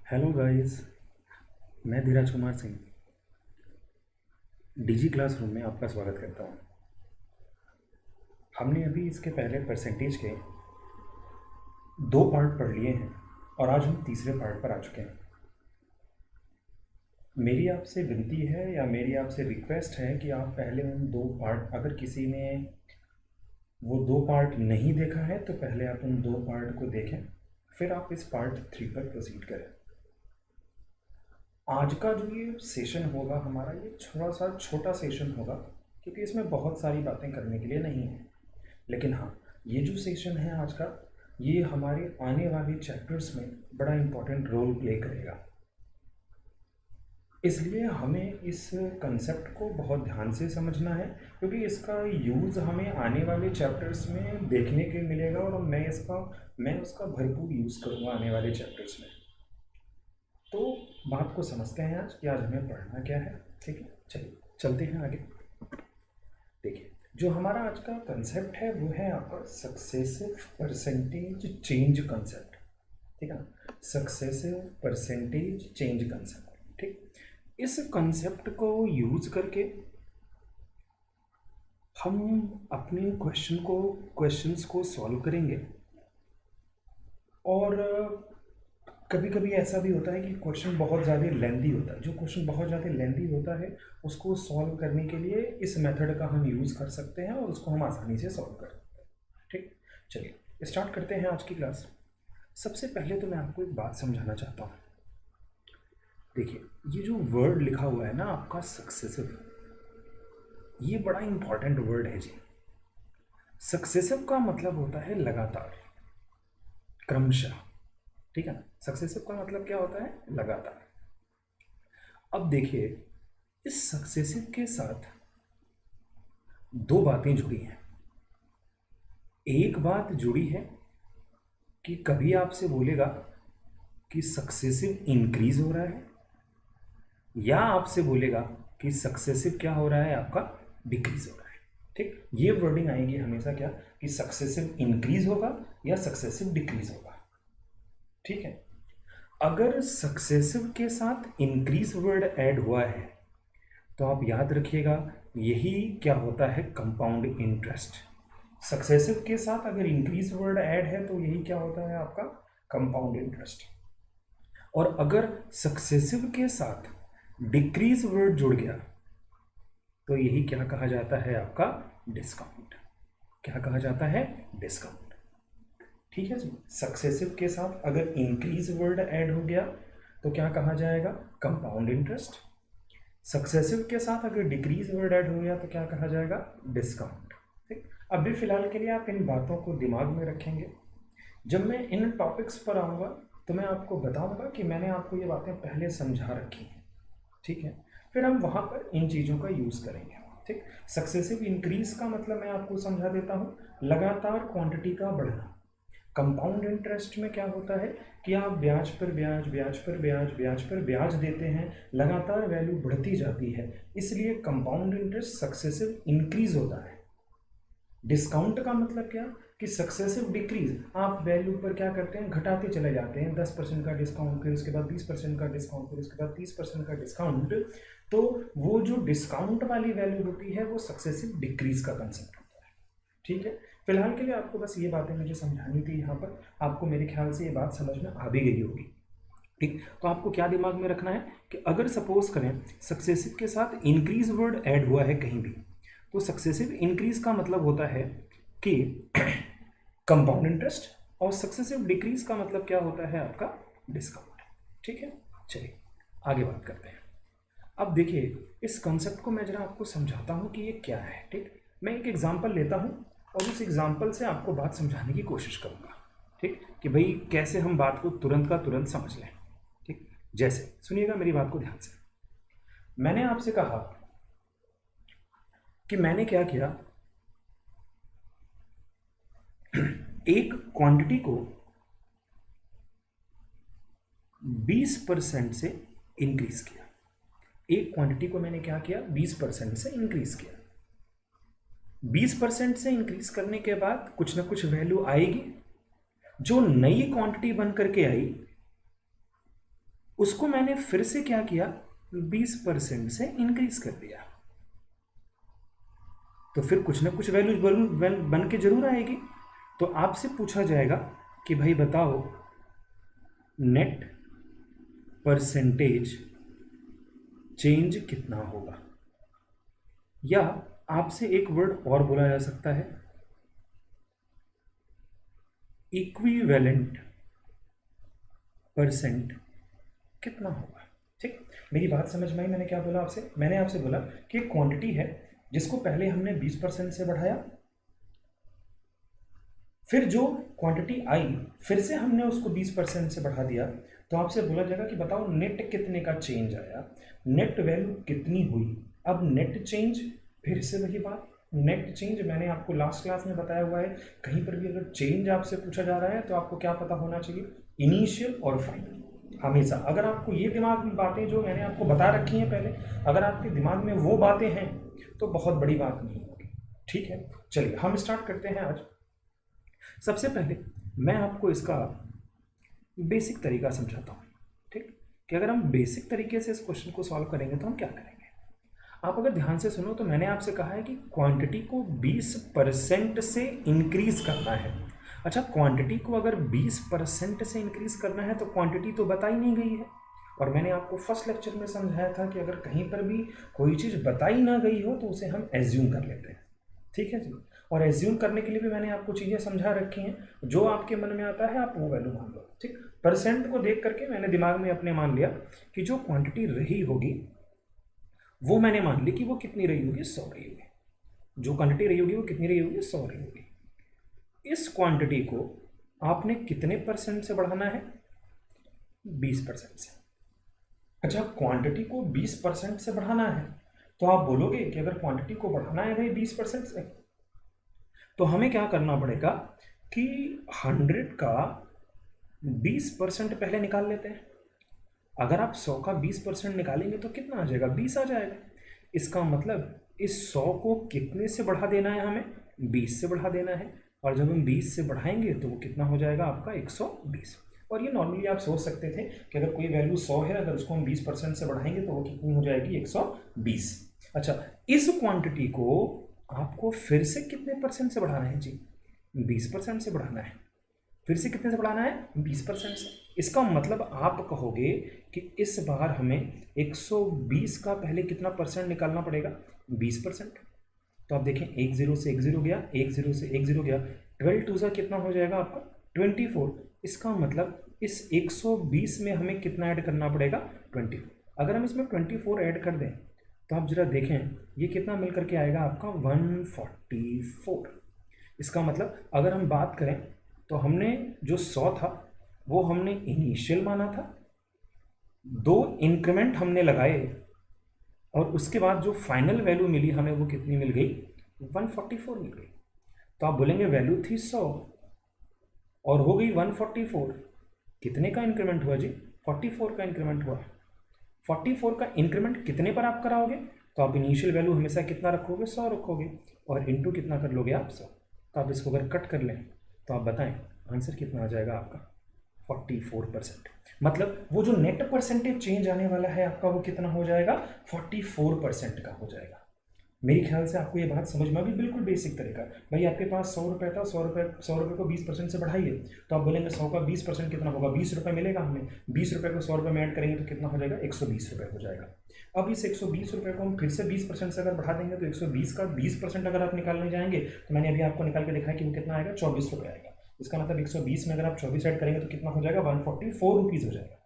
Hello guys. मैं धीरज Kumar Singh DG classroom में आपका स्वागत करता हूँ। हमने अभी इसके पहले परसेंटेज के 2 पार्ट पढ़ लिए हैं और आज हम तीसरे पार्ट पर आ चुके हैं। मेरी आपसे विनती है या मेरी आपसे रिक्वेस्ट है कि आप पहले उन 2 पार्ट, अगर किसी ने वो 2 पार्ट नहीं देखा है तो पहले आप उन 2 पार्ट को देखें, फिर आप इस पार्ट 3 पर प्रोसीड करें। आज का जो ये सेशन होगा हमारा, ये थोड़ा सा छोटा सेशन होगा क्योंकि इसमें बहुत सारी बातें करने के लिए नहीं है। लेकिन हाँ, ये जो सेशन है आज का, ये हमारे आने वाले चैप्टर्स में बड़ा इम्पोर्टेंट रोल प्ले करेगा। इसलिए हमें इस कंसेप्ट को बहुत ध्यान से समझना है क्योंकि इसका यूज़ हमें आने वाले चैप्टर्स में देखने के मिलेगा और मैं उसका भरपूर यूज़ करूँगा आने वाले चैप्टर्स में। तो बात को समझते हैं आज कि आज हमें पढ़ना क्या है। ठीक है, चलिए चलते हैं आगे। देखिए, जो हमारा आज का कंसेप्ट है वो है आपका सक्सेसिव परसेंटेज चेंज कंसेप्ट। ठीक है ना, सक्सेसिव परसेंटेज चेंज कंसेप्ट। ठीक, इस कंसेप्ट को यूज करके हम अपने क्वेश्चंस को सॉल्व करेंगे। और कभी कभी ऐसा भी होता है कि क्वेश्चन बहुत ज़्यादा लेंदी होता है। जो क्वेश्चन बहुत ज़्यादा लेंदी होता है उसको सॉल्व करने के लिए इस मेथड का हम यूज़ कर सकते हैं और उसको हम आसानी से सॉल्व कर सकते हैं। ठीक, चलिए स्टार्ट करते हैं आज की क्लास। सबसे पहले तो मैं आपको एक बात समझाना चाहता हूँ। देखिए, ये जो वर्ड लिखा हुआ है ना आपका सक्सेसिव, ये बड़ा इंपॉर्टेंट वर्ड है जी। सक्सेसिव का मतलब होता है लगातार, क्रमशः। ठीक है ना, सक्सेसिव का मतलब क्या होता है? लगातार। अब देखिए, इस सक्सेसिव के साथ 2 बातें जुड़ी हैं। एक बात जुड़ी है कि कभी आपसे बोलेगा कि सक्सेसिव इंक्रीज हो रहा है, या आपसे बोलेगा कि सक्सेसिव क्या हो रहा है, आपका डिक्रीज हो रहा है। ठीक, ये वर्डिंग आएगी हमेशा क्या, कि सक्सेसिव इंक्रीज होगा या सक्सेसिव डिक्रीज होगा। ठीक है, अगर सक्सेसिव के साथ इंक्रीज वर्ड ऐड हुआ है तो आप याद रखिएगा, यही क्या होता है, कंपाउंड इंटरेस्ट। सक्सेसिव के साथ अगर इंक्रीज वर्ड ऐड है तो यही क्या होता है, आपका कंपाउंड इंटरेस्ट। और अगर सक्सेसिव के साथ डिक्रीज वर्ड जुड़ गया तो यही क्या कहा जाता है, आपका डिस्काउंट। क्या कहा जाता है? डिस्काउंट। ठीक है जी, सक्सेसिव के साथ अगर इंक्रीज वर्ड ऐड हो गया तो क्या कहा जाएगा, कंपाउंड इंटरेस्ट। सक्सेसिव के साथ अगर डिक्रीज वर्ड ऐड हो गया तो क्या कहा जाएगा, डिस्काउंट। ठीक, अभी फिलहाल के लिए आप इन बातों को दिमाग में रखेंगे। जब मैं इन टॉपिक्स पर आऊँगा तो मैं आपको बताऊँगा कि मैंने आपको ये बातें पहले समझा रखी हैं। ठीक है, फिर हम वहाँ पर इन चीज़ों का यूज़ करेंगे। ठीक, सक्सेसिव इंक्रीज का मतलब मैं आपको समझा देता हूँ, लगातार क्वांटिटी का बढ़ना। कंपाउंड इंटरेस्ट में क्या होता है कि आप ब्याज पर ब्याज, ब्याज पर ब्याज, ब्याज पर ब्याज देते हैं, लगातार वैल्यू बढ़ती जाती है, इसलिए कंपाउंड इंटरेस्ट सक्सेसिव इंक्रीज होता है। डिस्काउंट का मतलब क्या, कि सक्सेसिव डिक्रीज, आप वैल्यू पर क्या करते हैं, घटाते चले जाते हैं। 10% का डिस्काउंट, फिर उसके बाद 20% का डिस्काउंट, फिर उसके बाद 30% का डिस्काउंट। तो वो जो डिस्काउंट वाली वैल्यू होती है वो सक्सेसिव डिक्रीज का कंसेप्ट होता है। ठीक है, फिलहाल के लिए आपको बस ये बातें मुझे समझानी थी यहाँ पर। आपको मेरे ख्याल से ये बात समझ में आ भी गई होगी। ठीक, तो आपको क्या दिमाग में रखना है कि अगर सपोज करें सक्सेसिव के साथ इंक्रीज वर्ड ऐड हुआ है कहीं भी, तो सक्सेसिव इंक्रीज का मतलब होता है कि कंपाउंड इंटरेस्ट, और सक्सेसिव डिक्रीज का मतलब क्या होता है, आपका डिस्काउंट। ठीक है, चलिए आगे बात करते हैं। अब देखिए, इस कंसेप्ट को मैं जरा आपको समझाता हूँ कि ये क्या है। ठीक, मैं एक एग्जांपल लेता हूँ और उस एग्जांपल से आपको बात समझाने की कोशिश करूँगा। ठीक, कि भाई कैसे हम बात को तुरंत का तुरंत समझ लें। ठीक, जैसे सुनिएगा मेरी बात को ध्यान से। मैंने आपसे कहा कि मैंने क्या किया, एक क्वांटिटी को 20% से इंक्रीज किया। एक क्वांटिटी को मैंने क्या किया, 20% से इंक्रीज किया। 20% से इंक्रीज करने के बाद कुछ ना कुछ वैल्यू आएगी। जो नई क्वांटिटी बन करके आई उसको मैंने फिर से क्या किया, 20% से इंक्रीज कर दिया, तो फिर कुछ ना कुछ वैल्यू बन के जरूर आएगी। तो आपसे पूछा जाएगा कि भाई बताओ नेट परसेंटेज चेंज कितना होगा, या आपसे एक वर्ड और बोला जा सकता है, इक्विवेलेंट परसेंट कितना होगा। ठीक, मेरी बात समझ में आई? मैंने क्या बोला आपसे? मैंने आपसे बोला कि एक क्वांटिटी है जिसको पहले हमने 20% से बढ़ाया, फिर जो क्वांटिटी आई फिर से हमने उसको 20% से बढ़ा दिया, तो आपसे बोला जाएगा कि बताओ नेट कितने का चेंज आया, नेट वैल्यू कितनी हुई। अब नेट चेंज, फिर से वही बात, नेट चेंज मैंने आपको लास्ट क्लास में बताया हुआ है। कहीं पर भी अगर चेंज आपसे पूछा जा रहा है तो आपको क्या पता होना चाहिए, इनिशियल और फाइनल। हमेशा अगर आपको ये दिमाग में बातें जो मैंने आपको बता रखी हैं पहले, अगर आपके दिमाग में वो बातें हैं तो बहुत बड़ी बात नहीं होगी। ठीक है, चलिए हम स्टार्ट करते हैं आज। सबसे पहले मैं आपको इसका बेसिक तरीका समझाता हूँ। ठीक, कि अगर हम बेसिक तरीके से इस क्वेश्चन को सॉल्व करेंगे तो हम क्या करेंगे। आप अगर ध्यान से सुनो तो मैंने आपसे कहा है कि क्वांटिटी को 20% से इंक्रीज करना है। अच्छा, क्वांटिटी को अगर 20% से इंक्रीज करना है तो क्वांटिटी तो बताई नहीं गई है, और मैंने आपको फर्स्ट लेक्चर में समझाया था कि अगर कहीं पर भी कोई चीज़ बताई ना गई हो तो उसे हम एज्यूम कर लेते हैं। ठीक है जी, और एज्यूम करने के लिए भी मैंने आपको चीज़ें समझा रखी हैं, जो आपके मन में आता है आप वो वैल्यू मान लो। ठीक, परसेंट को देख करके मैंने दिमाग में अपने मान लिया कि जो क्वांटिटी रही होगी वो मैंने मान ली कि वो कितनी रही होगी, 100 रही होगी। जो क्वांटिटी रही होगी वो कितनी रही होगी, 100 रही होगी। इस क्वांटिटी को आपने कितने परसेंट से बढ़ाना है, 20% से। अच्छा, क्वांटिटी को 20% से बढ़ाना है तो आप बोलोगे कि अगर क्वांटिटी को बढ़ाना है भाई 20% से, तो हमें क्या करना पड़ेगा कि 100 का 20% पहले निकाल लेते हैं। अगर आप 100 का 20% निकालेंगे तो कितना आ जाएगा, 20 आ जाएगा। इसका मतलब इस 100 को कितने से बढ़ा देना है, हमें 20 से बढ़ा देना है, और जब हम 20 से बढ़ाएंगे तो वो कितना हो जाएगा आपका, 120। और ये नॉर्मली आप सोच सकते थे कि अगर कोई वैल्यू 100 है, अगर उसको हम 20% से बढ़ाएंगे तो वो कितनी हो जाएगी, 120। अच्छा, इस क्वांटिटी को आपको फिर से कितने परसेंट से बढ़ाना है जी, 20% से बढ़ाना है। फिर से कितने से बढ़ाना है, 20% से। इसका मतलब आप कहोगे कि इस बार हमें 120 का पहले कितना परसेंट निकालना पड़ेगा, 20%। तो आप देखें, एक जीरो से एक जीरो गया, एक जीरो से एक जीरो गया, 12 टू सा कितना हो जाएगा आपका, 24। इसका मतलब इस 120 में हमें कितना ऐड करना पड़ेगा, 24। अगर हम इसमें 24 ऐड कर दें तो आप जरा देखें ये कितना मिल करके आएगा आपका, 144। इसका मतलब अगर हम बात करें तो हमने जो 100 था वो हमने इनिशियल माना था, 2 इंक्रीमेंट हमने लगाए, और उसके बाद जो फाइनल वैल्यू मिली हमें वो कितनी मिल गई, 144 मिल गई। तो आप बोलेंगे वैल्यू थी 100 और हो गई 144, कितने का इंक्रीमेंट हुआ जी, 44 का इंक्रीमेंट हुआ। 44 का इंक्रीमेंट कितने पर आप कराओगे, तो आप इनिशियल वैल्यू हमेशा कितना रखोगे, 100 रखोगे, और इंटू कितना कर लोगे आप, 100। तो आप इसको अगर कट कर लें तो आप बताएं आंसर कितना आ जाएगा आपका, 44%। मतलब वो जो नेट परसेंटेज चेंज आने वाला है आपका वो कितना हो जाएगा, 44% का हो जाएगा। मेरे ख्याल से आपको ये बात समझ में आ गई, बिल्कुल बेसिक तरीका। भाई आपके पास 100 रुपये था, 100 रुपये को 20% से बढ़ाइए, तो आप बोलेंगे 100 का 20% कितना होगा, 20 रुपये मिलेगा हमें। 20 रुपये को 100 रुपये में ऐड करेंगे तो कितना हो जाएगा, 120 रुपये हो जाएगा। अब इस 120 रुपये को हम फिर से 20% से अगर बढ़ा देंगे तो 120 का 20% अगर आप निकालने जाएंगे तो मैंने अभी आपको निकाल के दिखाया कि वो कितना आएगा, 24 रुपये आएगा। इसका मतलब 120 में अगर आप 24 ऐड करेंगे तो कितना हो जाएगा, 144 रुपीज़ हो जाएगा।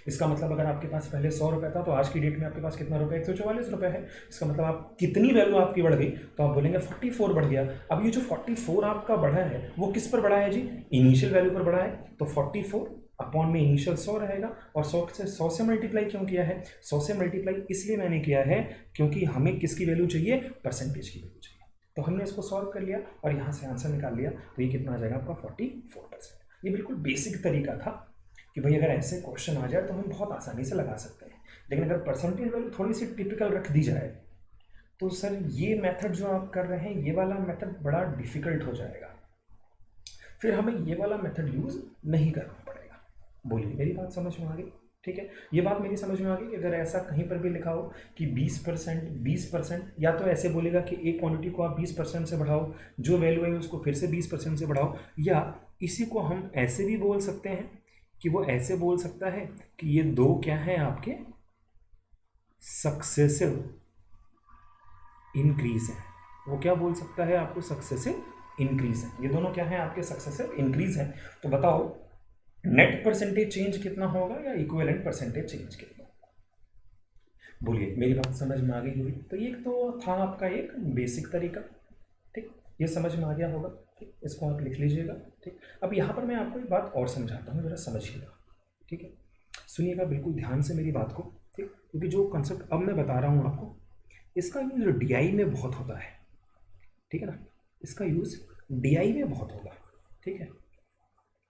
इसका मतलब अगर आपके पास पहले 100 रुपये था तो आज की डेट में आपके पास कितना रुपये, 144 रुपये है। इसका मतलब आप कितनी वैल्यू आपकी बढ़ गई, तो आप बोलेंगे 44 बढ़ गया। अब ये जो 44 आपका बढ़ा है वो किस पर बढ़ा है जी, इनिशियल वैल्यू पर बढ़ा है। तो 44 अपॉन में इनिशियल 100 रहेगा, और 100 से मल्टीप्लाई क्यों किया है, 100 से मल्टीप्लाई इसलिए मैंने किया है क्योंकि हमें किसकी वैल्यू चाहिए, परसेंटेज की वैल्यू चाहिए। तो हमने इसको सॉल्व कर लिया और यहाँ से आंसर निकाल लिया, तो ये कितना आ जाएगा आपका, 44%। ये बिल्कुल बेसिक तरीका था कि भाई अगर ऐसे क्वेश्चन आ जाए तो हम बहुत आसानी से लगा सकते हैं, लेकिन अगर परसेंटेज वैल्यू थोड़ी सी टिपिकल रख दी जाए तो सर ये मेथड जो आप कर रहे हैं ये वाला मेथड बड़ा डिफिकल्ट हो जाएगा, फिर हमें ये वाला मेथड यूज़ नहीं करना पड़ेगा। बोलिए, मेरी बात समझ में आ गई? ठीक है, ये बात मेरी समझ में आ गई कि अगर ऐसा कहीं पर भी लिखा हो कि 20%, 20%, या तो ऐसे बोलेगा कि एक क्वांटिटी को आप 20% से बढ़ाओ, जो वैल्यू है उसको फिर से 20% से बढ़ाओ, या इसी को हम ऐसे भी बोल सकते हैं कि वो ऐसे बोल सकता है कि ये दो क्या हैं आपके सक्सेसिव इंक्रीज है। वो क्या बोल सकता है आपको, सक्सेसिव इंक्रीज है। ये दोनों क्या है आपके सक्सेसिव इंक्रीज है। तो बताओ नेट परसेंटेज चेंज कितना होगा या इक्विवेलेंट परसेंटेज चेंज कितना होगा? बोलिए, मेरी बात समझ में आ गई होगी। तो ये तो था आपका एक बेसिक तरीका, ठीक, ये समझ में आ गया होगा। ठीक, इसको आप लिख लीजिएगा। ठीक, अब यहाँ पर मैं आपको एक बात और समझाता हूँ, जरा समझिएगा। ठीक है, सुनिएगा बिल्कुल ध्यान से मेरी बात को। ठीक, क्योंकि जो कंसेप्ट अब मैं बता रहा हूँ आपको, इसका यूज डीआई में बहुत होता है। ठीक है ना, इसका यूज डीआई में बहुत होगा। ठीक है,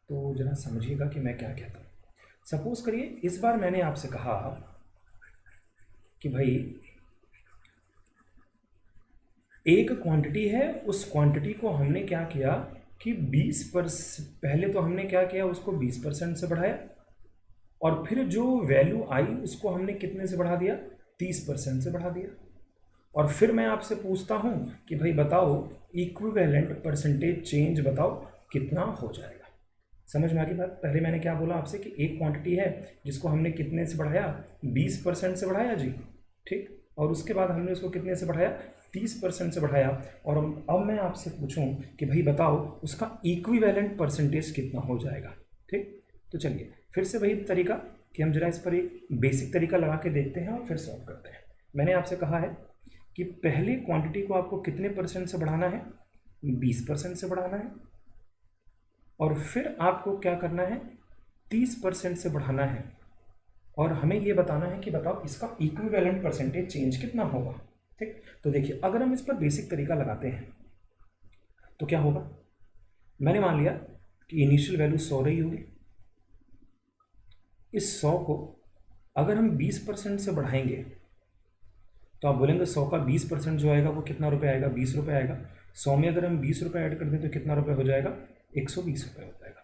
तो जरा समझिएगा कि मैं क्या कहता हूँ। सपोज करिए इस बार मैंने आपसे कहा कि भाई एक क्वांटिटी है, उस क्वांटिटी को हमने क्या किया कि 20%, पहले तो हमने क्या किया, उसको 20% से बढ़ाया, और फिर जो वैल्यू आई उसको हमने कितने से बढ़ा दिया, 30% से बढ़ा दिया। और फिर मैं आपसे पूछता हूँ कि भाई बताओ इक्विवेलेंट परसेंटेज चेंज बताओ कितना हो जाएगा। समझ में आ गई बात? पहले मैंने क्या बोला आपसे कि एक क्वांटिटी है जिसको हमने कितने से बढ़ाया, 20% से बढ़ाया जी। ठीक, और उसके बाद हमने उसको कितने से बढ़ाया, 30% से बढ़ाया। और अब मैं आपसे पूछूं कि भाई बताओ उसका इक्विवेलेंट परसेंटेज कितना हो जाएगा। ठीक, तो चलिए फिर से वही तरीका कि हम जरा इस पर एक बेसिक तरीका लगा के देखते हैं और फिर सॉल्व करते हैं। मैंने आपसे कहा है कि पहले क्वांटिटी को आपको कितने परसेंट से बढ़ाना है, 20% से बढ़ाना है, और फिर आपको क्या करना है, 30% से बढ़ाना है, और हमें ये बताना है कि बताओ इसका इक्विवेलेंट परसेंटेज चेंज कितना होगा। ठीक, तो देखिए अगर हम इस पर बेसिक तरीका लगाते हैं तो क्या होगा, मैंने मान लिया कि इनिशियल वैल्यू 100 रही होगी। इस 100 को अगर हम 20% से बढ़ाएंगे तो आप बोलेंगे 100 का 20% जो आएगा वो कितना रुपये आएगा, 20 रुपये आएगा। 100 में अगर हम 20 रुपये ऐड कर दें तो कितना रुपये हो जाएगा, 120 रुपये हो जाएगा।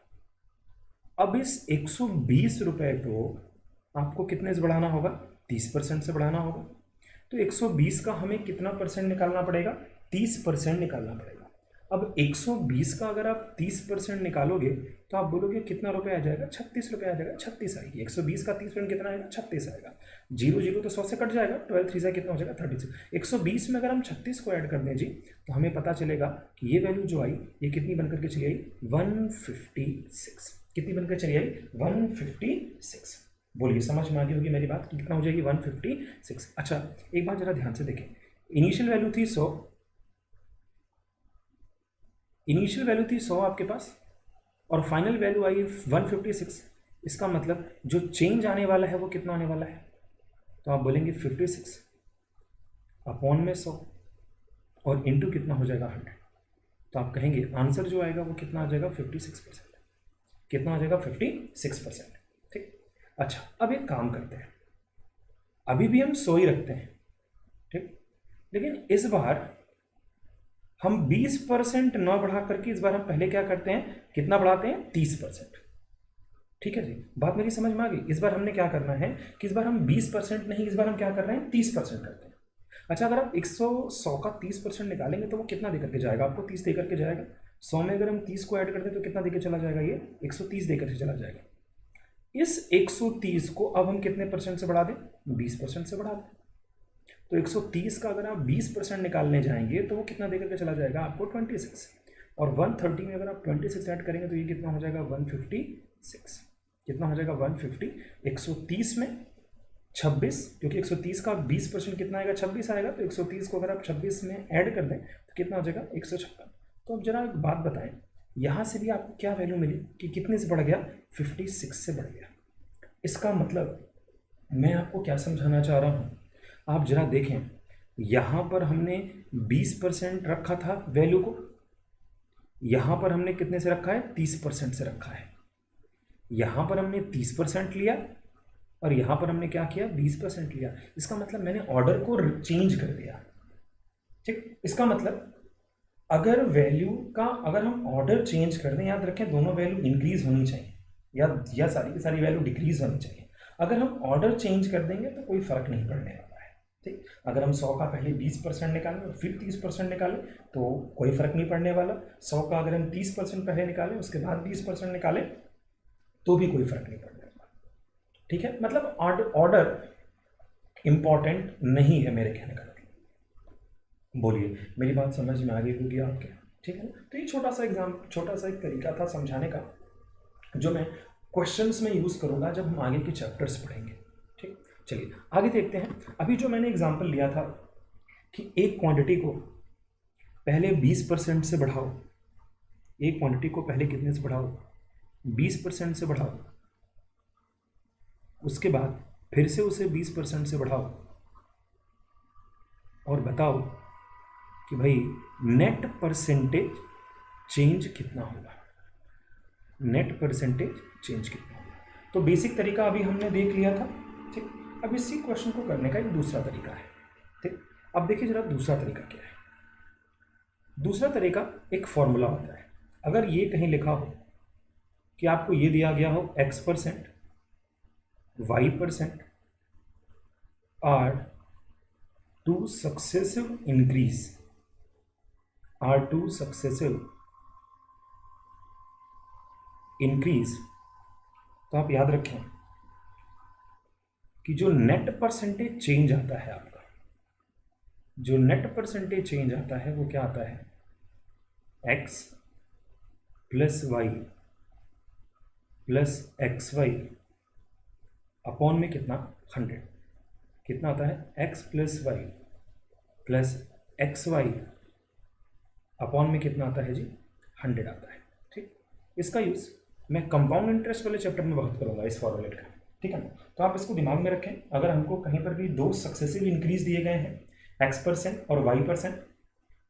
अब इस 120 रुपये को आपको कितने से बढ़ाना होगा, 30% से बढ़ाना होगा। तो 120 का हमें कितना परसेंट निकालना पड़ेगा, 30% निकालना पड़ेगा। अब 120 का अगर आप 30% निकालोगे तो आप बोलोगे कितना रुपये आ जाएगा, 36 रुपये आ जाएगा, 36 आएगी। 120 का 30% कितना आएगा, 36 आएगा। 0 तो 100 से कट जाएगा, 12 3 कितना हो जाएगा, 36। 120 में अगर हम 36 को ऐड कर दें जी तो हमें पता चलेगा कि ये वैल्यू जो आई ये कितनी बनकर के चली आई, 156। कितनी बनकर चली आई, 156। बोलिए समझ में आ गई होगी मेरी बात कि कितना हो जाएगी, 156। अच्छा एक बात जरा ध्यान से देखें, इनिशियल वैल्यू थी 100, इनिशियल वैल्यू थी 100 आपके पास, और फाइनल वैल्यू आई 156। इसका मतलब जो चेंज आने वाला है वो कितना आने वाला है, तो आप बोलेंगे 56 अपॉन में 100 और इंटू कितना हो जाएगा, 100। तो आप कहेंगे आंसर जो आएगा वो कितना आ जाएगा, 56%। कितना आ जाएगा, 56%। ठीक, अच्छा अब एक काम करते हैं, अभी भी हम 100 ही रखते हैं। ठीक, लेकिन इस बार हम 20% न बढ़ा करके इस बार हम पहले क्या करते हैं, कितना बढ़ाते हैं, 30%। ठीक है जी, बात मेरी समझ में आ गई। इस बार हमने क्या करना है कि इस बार हम 20% नहीं, इस बार हम क्या कर रहे हैं, 30% करते हैं। अच्छा अगर आप 100 का 30% निकालेंगे तो वो कितना दे करके जाएगा, आपको 30 दे करके जाएगा। 100 में अगर हम 30 को ऐड कर दें तो कितना देकर चला जाएगा, ये 130 देकर के चला जाएगा। इस 130 को अब हम कितने परसेंट से बढ़ा दें, 20% से बढ़ा दें। तो 130 का अगर आप 20% निकालने जाएंगे तो वो कितना देकर के चला जाएगा, आपको 26। और 130 में अगर आप 26 ऐड करेंगे तो ये कितना हो जाएगा, 156। कितना हो जाएगा, 150। 130 में 26, क्योंकि 130 का 20% कितना आएगा, 26 आएगा। तो 130 को अगर आप 26 में ऐड कर दें तो कितना हो जाएगा, 156। तो अब जरा एक बात बताएं, यहाँ से भी आपको क्या वैल्यू मिली कि कितने से बढ़ गया, 56 से बढ़ गया। इसका मतलब मैं आपको क्या समझाना चाह रहा हूँ, आप जरा देखें, यहाँ पर हमने 20% रखा था वैल्यू को, यहाँ पर हमने कितने से रखा है, 30% से रखा है। यहाँ पर हमने 30% लिया और यहाँ पर हमने क्या किया, 20% लिया। इसका मतलब मैंने ऑर्डर को चेंज कर दिया। ठीक, इसका मतलब अगर वैल्यू का अगर हम ऑर्डर चेंज कर दें, याद रखें दोनों वैल्यू इंक्रीज होनी चाहिए या सारी की सारी वैल्यू डिक्रीज होनी चाहिए। अगर हम ऑर्डर चेंज कर देंगे तो कोई फ़र्क नहीं पड़ने वाला है। ठीक, अगर हम 100 का पहले 20% निकालें और फिर 30% निकालें तो कोई फ़र्क नहीं पड़ने वाला। 100 का अगर हम 30% पहले निकालें उसके बाद 20% निकालें तो भी कोई फ़र्क नहीं पड़ने वाला। ठीक है, मतलब ऑर्डर इम्पॉर्टेंट नहीं है मेरे कहने का मतलब। बोलिए, मेरी बात समझ में आ गई होगी आपके? ठीक है ना? तो ये छोटा सा एक तरीका था समझाने का, जो मैं क्वेश्चंस में यूज़ करूँगा जब हम आगे के चैप्टर्स पढ़ेंगे। ठीक, चलिए आगे देखते हैं। अभी जो मैंने एग्जांपल लिया था कि एक क्वांटिटी को पहले 20% से बढ़ाओ, एक क्वांटिटी को पहले कितने से बढ़ाओ? 20% से बढ़ाओ, उसके बाद फिर से उसे 20% से बढ़ाओ और बताओ कि भाई नेट परसेंटेज चेंज कितना होगा, नेट परसेंटेज चेंज कितना होगा। तो बेसिक तरीका अभी हमने देख लिया था। ठीक, अब इसी क्वेश्चन को करने का एक दूसरा तरीका है। ठीक, अब देखिए जरा दूसरा तरीका क्या है। दूसरा तरीका एक फॉर्मूला होता है। अगर ये कहीं लिखा हो कि आपको ये दिया गया हो x% y% are two successive increase, तो आप याद रखें कि जो नेट परसेंटेज चेंज आता है आपका, जो नेट परसेंटेज चेंज आता है वो क्या आता है? x plus y plus x y upon में कितना? 100। कितना आता है? x plus y plus x y upon में कितना आता है जी? 100 आता है। ठीक, इसका यूज़ मैं कंपाउंड इंटरेस्ट वाले चैप्टर में बहुत करूँगा इस फॉर्मूलेट का। ठीक है ना? तो आप इसको दिमाग में रखें। अगर हमको कहीं पर भी दो सक्सेसिव इंक्रीज दिए गए हैं x% और y%,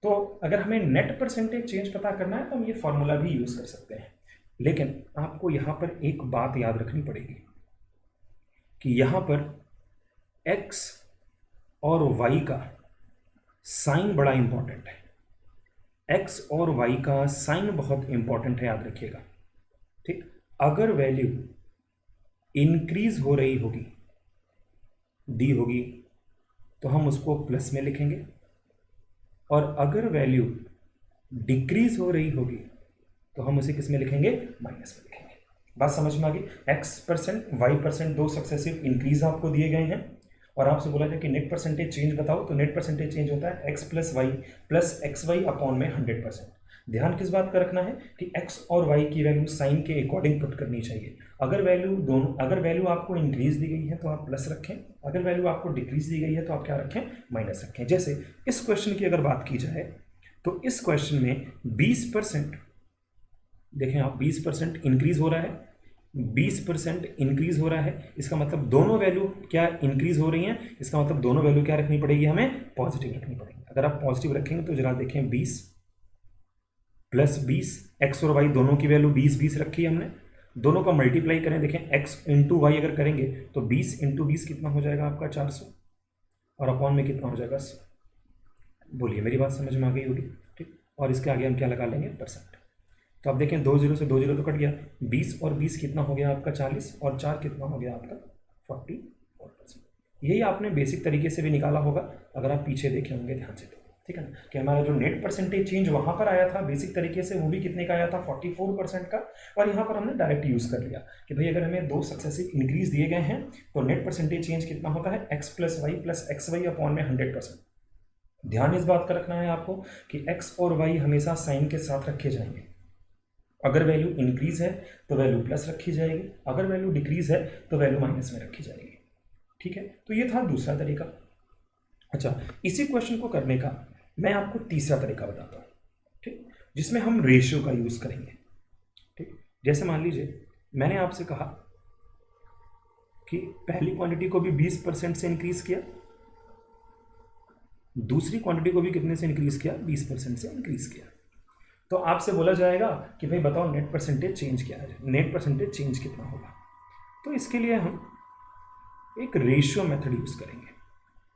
तो अगर हमें नेट परसेंटेज चेंज पता करना है तो हम ये फॉर्मूला भी यूज़ कर सकते हैं। लेकिन आपको यहाँ पर एक बात याद रखनी पड़ेगी कि यहाँ पर x और y का साइन बड़ा इंपॉर्टेंट है। x और y का साइन बहुत इंपॉर्टेंट है, याद रखिएगा। ठीक, अगर वैल्यू इंक्रीज हो रही होगी, दी होगी, तो हम उसको प्लस में लिखेंगे, और अगर वैल्यू डिक्रीज हो रही होगी तो हम उसे किस में लिखेंगे? माइनस में लिखेंगे। बात समझ में आ गई? x% y% दो सक्सेसिव इंक्रीज आपको दिए गए हैं और आपसे बोला जाए कि नेट परसेंटेज चेंज बताओ, तो नेट परसेंटेज चेंज होता है x plus y plus x y upon में 100%। ध्यान किस बात का रखना है कि x और y की वैल्यू साइन के अकॉर्डिंग पुट करनी चाहिए। अगर वैल्यू आपको इंक्रीज दी गई है तो आप प्लस रखें, अगर वैल्यू आपको डिक्रीज दी गई है तो आप क्या रखें? माइनस रखें। जैसे इस क्वेश्चन की अगर बात की जाए तो इस क्वेश्चन में 20%, देखें आप 20% इंक्रीज हो रहा है, 20% इंक्रीज हो रहा है, इसका मतलब दोनों वैल्यू क्या इंक्रीज हो रही हैं, इसका मतलब दोनों वैल्यू क्या रखनी पड़ेगी? हमें पॉजिटिव रखनी पड़ेगी। अगर आप पॉजिटिव रखेंगे तो जरा देखें 20 प्लस 20, एक्स और वाई दोनों की वैल्यू 20 रखी है हमने, दोनों का मल्टीप्लाई करें, देखें एक्स इंटू वाई अगर करेंगे तो 20 इंटू 20 कितना हो जाएगा आपका? 400, और अपॉन में कितना हो जाएगा? 100। बोलिए, मेरी बात समझ में आ गई होगी? ठीक, और इसके आगे हम क्या लगा लेंगे? परसेंट। तो आप देखें 2 0 से 2 0 तो कट गया, 20 और 20 कितना हो गया आपका? 40, और 4 कितना हो गया आपका? 44%। यही आपने बेसिक तरीके से भी निकाला होगा अगर आप पीछे देखे होंगे ध्यान से तो। ठीक है ना, कि हमारा जो नेट परसेंटेज चेंज वहाँ पर आया था बेसिक तरीके से वो भी कितने का आया था? 44% का। और यहाँ पर हमने डायरेक्ट यूज़ कर लिया कि भाई अगर हमें दो सक्सेसिव इंक्रीज दिए गए हैं तो नेट परसेंटेज चेंज कितना होता है? x plus y plus x y upon में 100%। ध्यान इस बात का रखना है आपको कि x और y हमेशा साइन के साथ रखे जाएंगे। अगर वैल्यू इंक्रीज है तो वैल्यू प्लस रखी जाएगी, अगर वैल्यू डिक्रीज है तो वैल्यू माइनस में रखी जाएगी। ठीक है, तो ये था दूसरा तरीका। अच्छा, इसी क्वेश्चन को करने का मैं आपको तीसरा तरीका बताता हूँ। ठीक, जिसमें हम रेशियो का यूज़ करेंगे। ठीक, जैसे मान लीजिए मैंने आपसे कहा कि पहली क्वांटिटी को भी 20% से इंक्रीज किया, दूसरी क्वांटिटी को भी कितने से इंक्रीज किया? 20% से इंक्रीज किया। तो आपसे बोला जाएगा कि भाई बताओ नेट परसेंटेज चेंज क्या है, नेट परसेंटेज चेंज कितना होगा। तो इसके लिए हम एक रेशियो मेथड यूज़ करेंगे।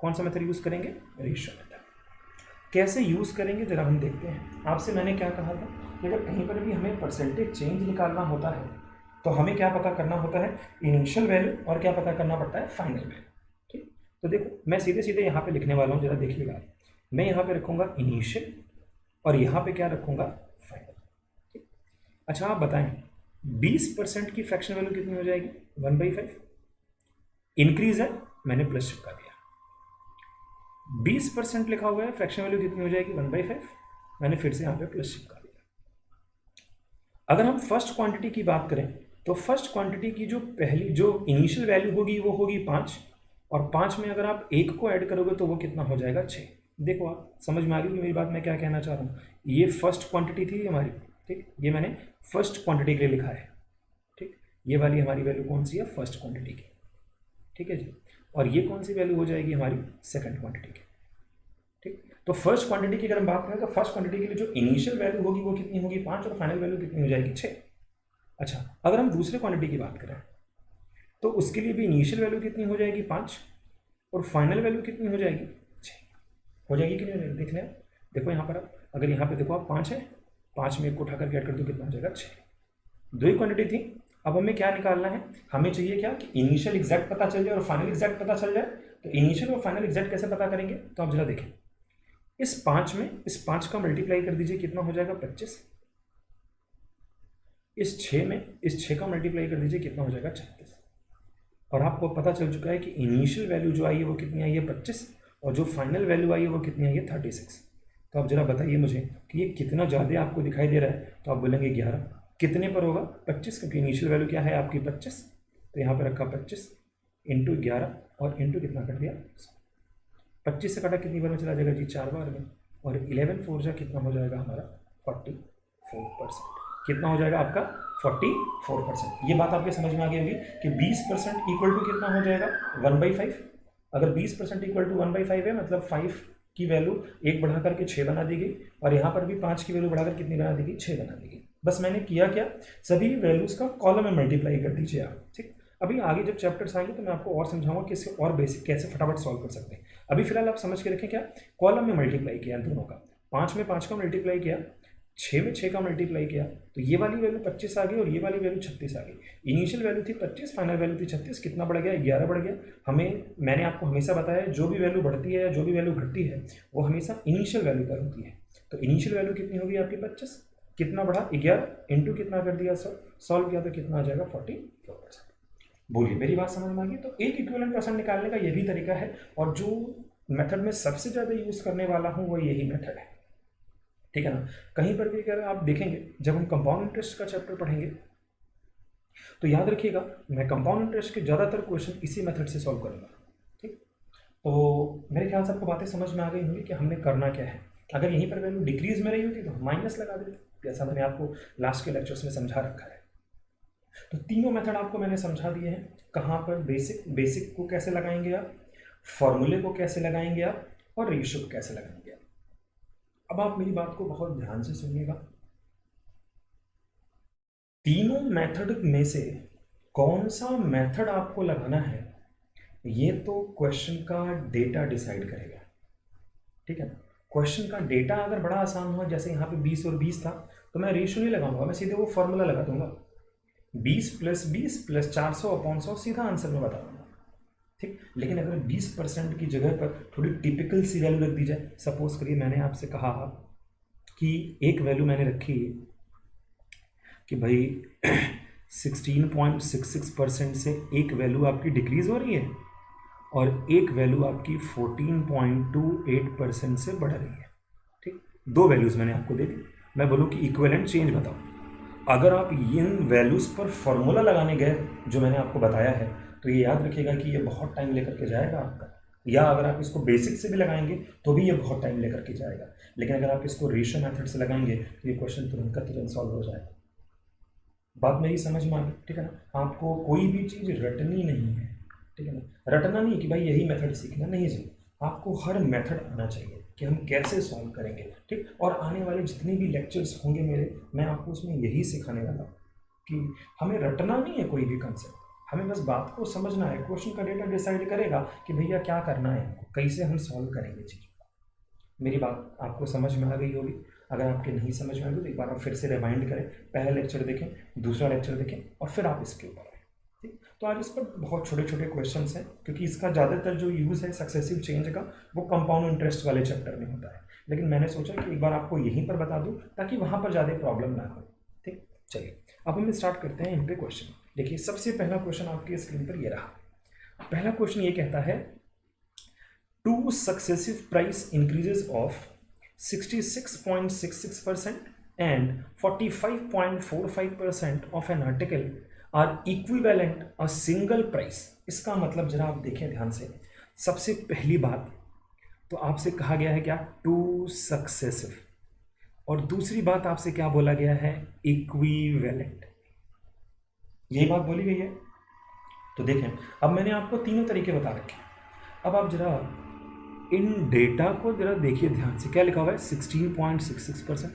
कौन सा मेथड यूज़ करेंगे? Ratio method. कैसे यूज़ करेंगे जरा हम देखते हैं। आपसे मैंने क्या कहा था कि अगर कहीं पर भी हमें परसेंटेज चेंज निकालना होता है तो हमें क्या पता करना होता है, इनिशियल वैल्यू, और क्या पता करना पड़ता है, फाइनल वैल्यू। ठीक, तो देखो मैं सीधे सीधे यहाँ पे लिखने वाला हूँ, जरा देखिएगा। मैं यहाँ पे रखूँगा इनिशियल और यहाँ पे क्या रखूँगा, फाइनल। ठीक, अच्छा आप बताएं 20% की फ्रैक्शन वैल्यू कितनी हो जाएगी, 1/5। इंक्रीज है, मैंने प्लस चिपका दिया। 20% लिखा हुआ है, फ्रैक्शन वैल्यू कितनी हो जाएगी, 1/5, मैंने फिर से यहाँ पे प्लस चिपका दिया। अगर हम फर्स्ट क्वांटिटी की बात करें तो फर्स्ट क्वांटिटी की जो पहली जो इनिशियल वैल्यू होगी वो होगी 5, और 5 में अगर आप 1 को ऐड करोगे तो वो कितना हो जाएगा, 6। देखो आप समझ में आ गई कि मेरी बात मैं क्या कहना चाह रहा हूँ। ये फर्स्ट क्वांटिटी थी हमारी, ठीक, ये मैंने फर्स्ट क्वांटिटी के लिए लिखा है। ठीक, ये वाली हमारी वैल्यू कौन सी है, फर्स्ट क्वांटिटी की। ठीक है जी, और ये कौन सी वैल्यू हो जाएगी हमारी, सेकंड क्वांटिटी की। ठीक, तो फर्स्ट क्वांटिटी की अगर हम बात करें तो फर्स्ट क्वांटिटी के लिए जो इनिशियल वैल्यू होगी वो कितनी होगी, 5, और फाइनल वैल्यू कितनी हो जाएगी, 6। अच्छा, अगर हम दूसरे क्वांटिटी की बात करें तो उसके लिए भी इनिशियल वैल्यू कितनी हो जाएगी, 5, और फाइनल वैल्यू कितनी हो जाएगी, 6। हो जाएगी कि नहीं, देख लें। देखो यहाँ पर आप, अगर यहाँ पे देखो आप 5 है, 5 में 1 को उठा करके ऐड कर दो, कितना हो जाएगा, 6। दो ही क्वांटिटी थी। अब हमें क्या निकालना है, हमें चाहिए क्या कि इनिशियल एग्जैक्ट पता चल जाए और फाइनल एग्जैक्ट पता चल जाए। तो इनिशियल और फाइनल एग्जैक्ट कैसे पता करेंगे, तो आप जरा देखें, इस 5 में इस 5 का मल्टीप्लाई कर दीजिए, कितना हो जाएगा, 25। इस 6 में इस 6 का मल्टीप्लाई कर दीजिए, कितना हो जाएगा, 36। और आपको पता चल चुका है कि इनिशियल वैल्यू जो आई है वो कितनी आई है, 25, और जो फाइनल वैल्यू आई है वो कितनी आई है, 36। तो आप जरा बताइए मुझे कि ये कितना ज़्यादा आपको दिखाई दे रहा है। तो आप बोलेंगे 11। कितने पर होगा, 25, क्योंकि इनिशियल वैल्यू क्या है आपकी, 25। तो यहाँ पर रखा 25 इंटू 11, और इंटू कितना कर दिया, 25 से कटा कितनी बार में चला जाएगा जी, 4 बार में। और 11 4 जा कितना हो जाएगा हमारा, 44%। कितना हो जाएगा आपका, 44%। ये बात आपके समझ में आ गई होगी कि 20% इक्वल टू कितना हो जाएगा, 1/5। अगर 20% इक्वल टू 1/5 है, मतलब 5 की वैल्यू 1 बढ़ा करके 6 बना दी गई, और यहाँ पर भी 5 की वैल्यू बढ़ाकर कितनी बना दी गई, 6 बना दी गई। बस मैंने किया क्या, सभी वैल्यूज़ का कॉलम में मल्टीप्लाई कर दीजिए आप। ठीक, अभी आगे जब चैप्टर्स आएंगे तो मैं आपको और समझाऊंगा कि इससे और बेसिक कैसे फटाफट सॉल्व कर सकते हैं। अभी फिलहाल आप समझ के रखें क्या, कॉलम में मल्टीप्लाई किया दोनों का, 5 में 5 का मल्टीप्लाई किया, 6 में 6 का मल्टीप्लाई किया, तो ये वाली वैल्यू 25 आ गई और ये वाली वैल्यू 36 आ गई। इनिशियल वैल्यू थी 25, फाइनल वैल्यू थी 36, कितना बढ़ गया, 11 बढ़ गया। मैंने आपको हमेशा बताया जो भी वैल्यू बढ़ती है या जो भी वैल्यू घटती है वो हमेशा इनिशियल वैल्यू पर होती है। तो इनिशियल वैल्यू कितनी होगी आपकी, 25, कितना बढ़ा, 11 इंटू कितना कर दिया, सॉल्व किया तो कितना आ जाएगा, 44%। बोलिए मेरी बात समझ में आ गई। तो एक इक्विवेलेंट परसेंट निकालने का ये भी तरीका है, और जो मेथड में सबसे ज़्यादा यूज़ करने वाला हूँ वो यही मेथड है। ठीक है ना, कहीं पर भी अगर आप देखेंगे जब हम कंपाउंड इंटरेस्ट का चैप्टर पढ़ेंगे तो याद रखिएगा मैं कंपाउंड इंटरेस्ट के ज़्यादातर क्वेश्चन इसी मेथड से सॉल्व करूँगा। ठीक, तो मेरे ख्याल से आपको बातें समझ में आ गई होंगी कि हमने करना क्या है। अगर यहीं पर वैल्यू डिक्रीज में रही होती तो माइनस लगा देते, जैसा मैंने आपको लास्ट के लेक्चर्स में समझा रखा है। तो तीनों मेथड आपको मैंने समझा दिए हैं, कहाँ पर बेसिक को कैसे लगाएंगे आप, फॉर्मूले को कैसे लगाएंगे आप, और रेशियो को कैसे लगाएंगे आप। अब आप मेरी बात को बहुत ध्यान से सुनिएगा। तीनों मेथड में से कौन सा मेथड आपको लगाना है ये तो क्वेश्चन का डेटा डिसाइड करेगा। ठीक है, क्वेश्चन का डेटा अगर बड़ा आसान हुआ, जैसे यहाँ पे 20 और 20 था, तो मैं रेशियो नहीं लगाऊंगा, मैं सीधे वो फॉर्मूला लगा दूंगा, 20 + 20 + 400/100, सीधा आंसर में बता दूंगा। ठीक, लेकिन अगर 20% की जगह पर थोड़ी टिपिकल सी वैल्यू रख दी जाए, सपोज करिए मैंने आपसे कहा कि एक वैल्यू मैंने रखी कि भाई 16.66% से एक वैल्यू आपकी डिक्रीज हो रही है और एक वैल्यू आपकी 14.28% से बढ़ रही है। ठीक, दो वैल्यूज़ मैंने आपको दे दी, मैं बोलूँ कि इक्विवेलेंट चेंज बताओ। अगर आप इन वैल्यूज़ पर फॉर्मूला लगाने गए जो मैंने आपको बताया है, तो ये याद रखिएगा कि ये बहुत टाइम लेकर के जाएगा आपका, या अगर आप इसको बेसिक से भी लगाएंगे तो भी ये बहुत टाइम लेकर के जाएगा। लेकिन अगर आप इसको रेशियो मेथड से लगाएंगे तो ये क्वेश्चन तुरंत का तुरंत सॉल्व हो जाएगा। बात मेरी समझ में आ गई, ठीक है ना। आपको कोई भी चीज़ रटनी नहीं है, ठीक है ना, रटना नहीं कि भाई यही मेथड सीखना, नहीं जी, आपको हर मेथड आना चाहिए कि हम कैसे सॉल्व करेंगे। ठीक, और आने वाले जितने भी लेक्चर्स होंगे मेरे, मैं आपको उसमें यही सिखाने वाला हूँ कि हमें रटना नहीं है कोई भी कंसेप्ट, हमें बस बात को समझना है। क्वेश्चन का डेटा डिसाइड करेगा कि भैया क्या करना है, कैसे हम सॉल्व करेंगे चीज़। मेरी बात आपको समझ में आ गई होगी। अगर आपके नहीं समझ में आए तो एक बार आप फिर से रिवाइंड करें, पहला लेक्चर देखें, दूसरा लेक्चर देखें और फिर आप इसके ऊपर आए। ठीक, तो आज इस पर बहुत छोटे छोटे क्वेश्चन हैं, क्योंकि इसका ज़्यादातर जो यूज़ है सक्सेसिव चेंज का वो कंपाउंड इंटरेस्ट वाले चैप्टर में होता है, लेकिन मैंने सोचा कि एक बार आपको यहीं पर बता दूँ ताकि वहाँ पर ज़्यादा प्रॉब्लम ना हो। ठीक, चलिए अब हम स्टार्ट करते हैं इन पे क्वेश्चन। देखिए सबसे पहला क्वेश्चन आपकी स्क्रीन पर ये रहा। पहला क्वेश्चन ये कहता है, two successive price increases of 66.66% and 45.45% of an article are equivalent a single price। इसका मतलब जरा आप देखें ध्यान से, सबसे पहली बात तो आपसे कहा गया है क्या, टू सक्सेसिव, और दूसरी बात आपसे क्या बोला गया है, इक्विवेलेंट। यही बात बोली गई है। तो देखें अब मैंने आपको तीनों तरीके बता रखे हैं। अब आप जरा इन डेटा को जरा देखिए ध्यान से, क्या लिखा हुआ है, 16.66%,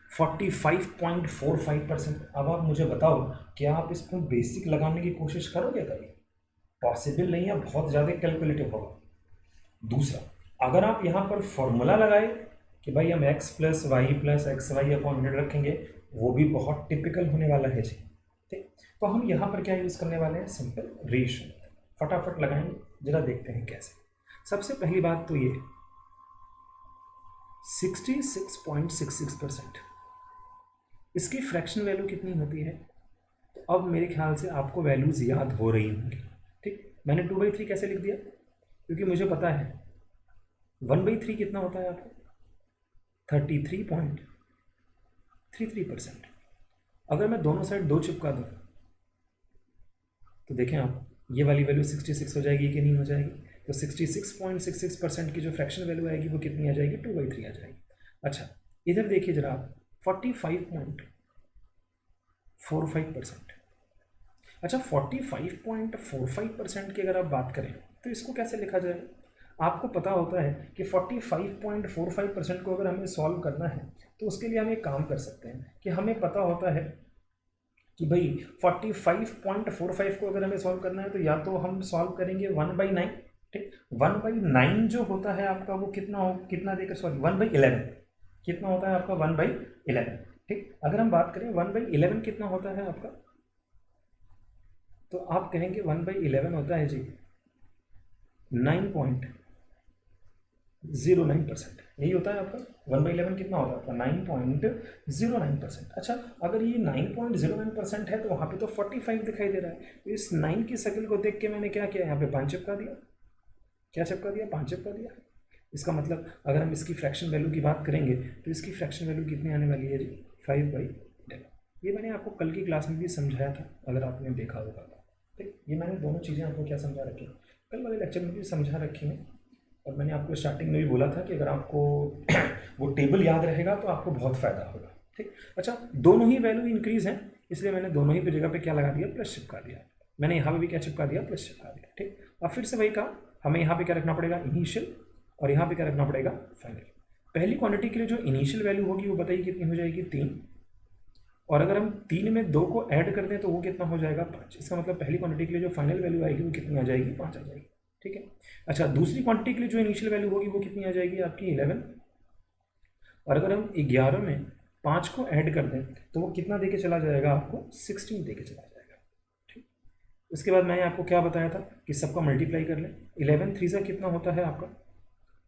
45.45%। अब आप मुझे बताओ, क्या आप इसको बेसिक लगाने की कोशिश करोगे कभी? पॉसिबल नहीं है, बहुत ज़्यादा कैलकुलेटिव होगा। दूसरा, अगर आप यहाँ पर फॉर्मूला लगाए कि भाई हम x plus y plus x y upon 100 रखेंगे, वो भी बहुत टिपिकल होने वाला है जी। ठीक, तो हम यहाँ पर क्या यूज़ करने वाले हैं, सिंपल रेशियो। फटाफट लगाएंगे, जरा देखते हैं कैसे। सबसे पहली बात तो ये 66.66%, इसकी फ्रैक्शन वैल्यू कितनी होती है? तो अब मेरे ख्याल से आपको वैल्यूज़ याद हो रही होंगी। ठीक, मैंने 2/3 कैसे लिख दिया, क्योंकि मुझे पता है 1/3 कितना होता है आपको, 33.33%। अगर मैं दोनों साइड 2 चिपका दूँ तो देखें आप, ये वाली वैल्यू 66 हो जाएगी कि नहीं हो जाएगी? तो 66.66% की जो फ्रैक्शन वैल्यू आएगी वो कितनी आ जाएगी, 2/3 आ जाएगी। अच्छा इधर देखिए जरा आप, 45.45%। अच्छा 45.45% की अगर आप बात करें तो इसको कैसे लिखा जाएगा? आपको पता होता है कि 45.45% को अगर हमें सॉल्व करना है तो उसके लिए हम एक काम कर सकते हैं कि हमें पता होता है कि भाई 45.45 को अगर हमें सॉल्व करना है तो या तो हम सॉल्व करेंगे 1/9। ठीक, 1/9 जो होता है आपका वो कितना देकर, सॉरी 1/11 कितना होता है आपका, 1/11। ठीक, अगर हम बात करें 1/11 कितना होता है आपका, तो आप कहेंगे 1/11 होता है जी 9.09%। यही होता है आपका 1/11 कितना होता है आपका, 9.09%। अच्छा अगर ये 9.09% है तो वहाँ पे तो 45 दिखाई दे रहा है। तो इस 9 की शक्ल को देख के मैंने क्या किया, यहाँ पे 5 चिपका दिया। क्या चिपका दिया, 5 चिपका दिया। इसका मतलब अगर हम इसकी फ्रैक्शन वैल्यू की बात करेंगे तो इसकी फ्रैक्शन वैल्यू कितनी आने वाली है जी, 5/11। ये मैंने आपको कल की क्लास में भी समझाया था, अगर आपने देखा होगा तो। ठीक, ये मैंने दोनों चीज़ें आपको क्या समझा रखी हैं, कल वाले लेक्चर में भी समझा रखी हैं, और मैंने आपको स्टार्टिंग में भी बोला था कि अगर आपको वो टेबल याद रहेगा तो आपको बहुत फ़ायदा होगा। ठीक, अच्छा दोनों ही वैल्यू इंक्रीज़ हैं, इसलिए मैंने दोनों ही पे जगह पे क्या लगा दिया, प्लस चिपका दिया। मैंने यहाँ पे भी क्या चिपका दिया, प्लस चिपका दिया। ठीक, अब फिर से वही कहा, हमें यहाँ पे क्या रखना पड़ेगा, इनिशियल, और यहाँ पे क्या रखना पड़ेगा, फाइनल। पहली क्वांटिटी के लिए जो इनिशियल वैल्यू होगी वो बताइए कितनी हो जाएगी, 3। और अगर हम 3 में 2 को ऐड कर दें तो वो कितना हो जाएगा, 5। इसका मतलब पहली क्वांटिटी के लिए जो फाइनल वैल्यू आएगी वो कितनी आ जाएगी, 5 आ जाएगी। ठीक है, अच्छा दूसरी क्वांटिटी के लिए जो इनिशियल वैल्यू होगी वो कितनी आ जाएगी आपकी, 11। और अगर हम 11 में 5 को ऐड कर दें तो वो कितना देके चला जाएगा आपको, 16 देके चला जाएगा। ठीक, उसके बाद मैंने आपको क्या बताया था कि सबका मल्टीप्लाई कर लें। 11 3 से कितना होता है आपका,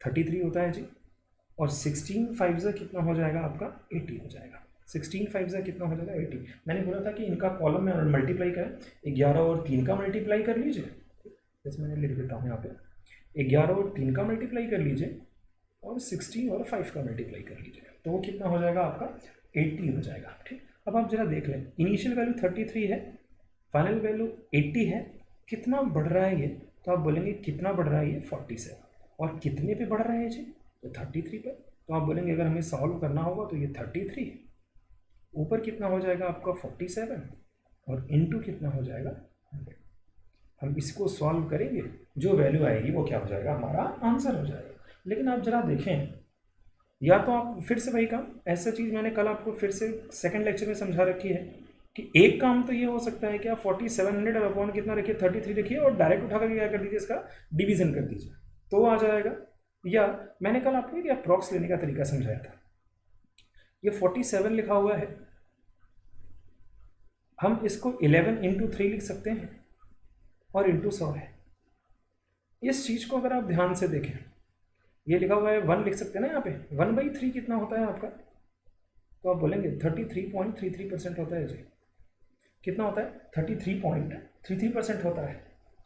33 होता है जी, और 16 5 से कितना हो जाएगा आपका, 80 हो जाएगा। 16 5 से कितना हो जाएगा, 80। मैंने बोला था कि इनका कॉलम में मल्टीप्लाई करें, 11 और 3 का मल्टीप्लाई कर लीजिए। जैसे मैंने लिख देता हूँ यहाँ पे, 11 और 3 का मल्टीप्लाई कर लीजिए और 16 और 5 का मल्टीप्लाई कर लीजिए, तो वो कितना हो जाएगा आपका, 80 हो जाएगा। ठीक, अब आप जरा देख लें, इनिशियल वैल्यू 33 है, फाइनल वैल्यू 80 है, कितना बढ़ रहा है ये, तो आप बोलेंगे कितना बढ़ रहा है ये, 47। और कितने पे बढ़ रहा है जी, तो 33 पे। तो आप बोलेंगे अगर हमें सॉल्व करना होगा तो ये 33 ऊपर कितना हो जाएगा आपका, 47, और इनटू कितना हो जाएगा, 100। हम इसको सॉल्व करेंगे, जो वैल्यू आएगी वो क्या हो जाएगा, हमारा आंसर हो जाएगा। लेकिन आप जरा देखें, या तो आप फिर से वही काम, ऐसा चीज़ मैंने कल आपको फिर से सेकंड लेक्चर में समझा रखी है कि एक काम तो ये हो सकता है कि आप 4700 और अपॉन कितना रखिए, 33 रखिए, और डायरेक्ट उठा कर क्या कर दीजिए, इसका डिवीजन कर दीजिए तो आ जाएगा। या मैंने कल आपको एक अप्रॉक्स लेने का तरीका समझाया था ये 47 लिखा हुआ है, हम इसको 11 इंटू 3 लिख सकते हैं और इंटू 100 है। इस चीज़ को अगर आप ध्यान से देखें, ये लिखा हुआ है 1 लिख सकते हैं ना यहाँ पे, 1/3 कितना होता है आपका, तो आप बोलेंगे 33.33% होता है जी। कितना होता है? 33.33% होता है।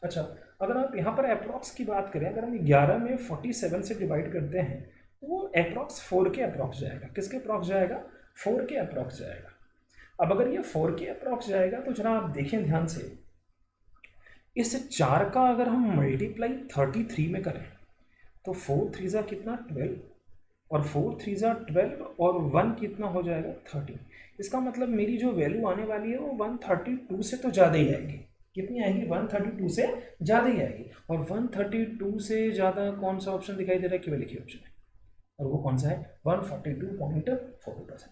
अच्छा, अगर आप यहाँ पर अप्रॉक्स की बात करें, अगर हम 11 में 47 से डिवाइड करते हैं तो वो अप्रॉक्स 4 के अप्रॉक्स जाएगा। किसके अप्रॉक्स जाएगा? 4 के अप्रॉक्स जाएगा। अब अगर ये 4 के अप्रॉक्स जाएगा तो जरा आप देखें ध्यान से, इस 4 का अगर हम मल्टीप्लाई 33 में करें तो 4 3 जा कितना 12, और 4 3 जा 12 और 1 कितना हो जाएगा 30। इसका मतलब मेरी जो वैल्यू आने वाली है वो 132 से तो ज़्यादा ही आएगी। कितनी आएगी? 132 से ज़्यादा ही आएगी। और 132 से ज़्यादा कौन सा ऑप्शन दिखाई दे रहा है? केवल एक ही ऑप्शन है, और वो कौन सा है? 142.40%।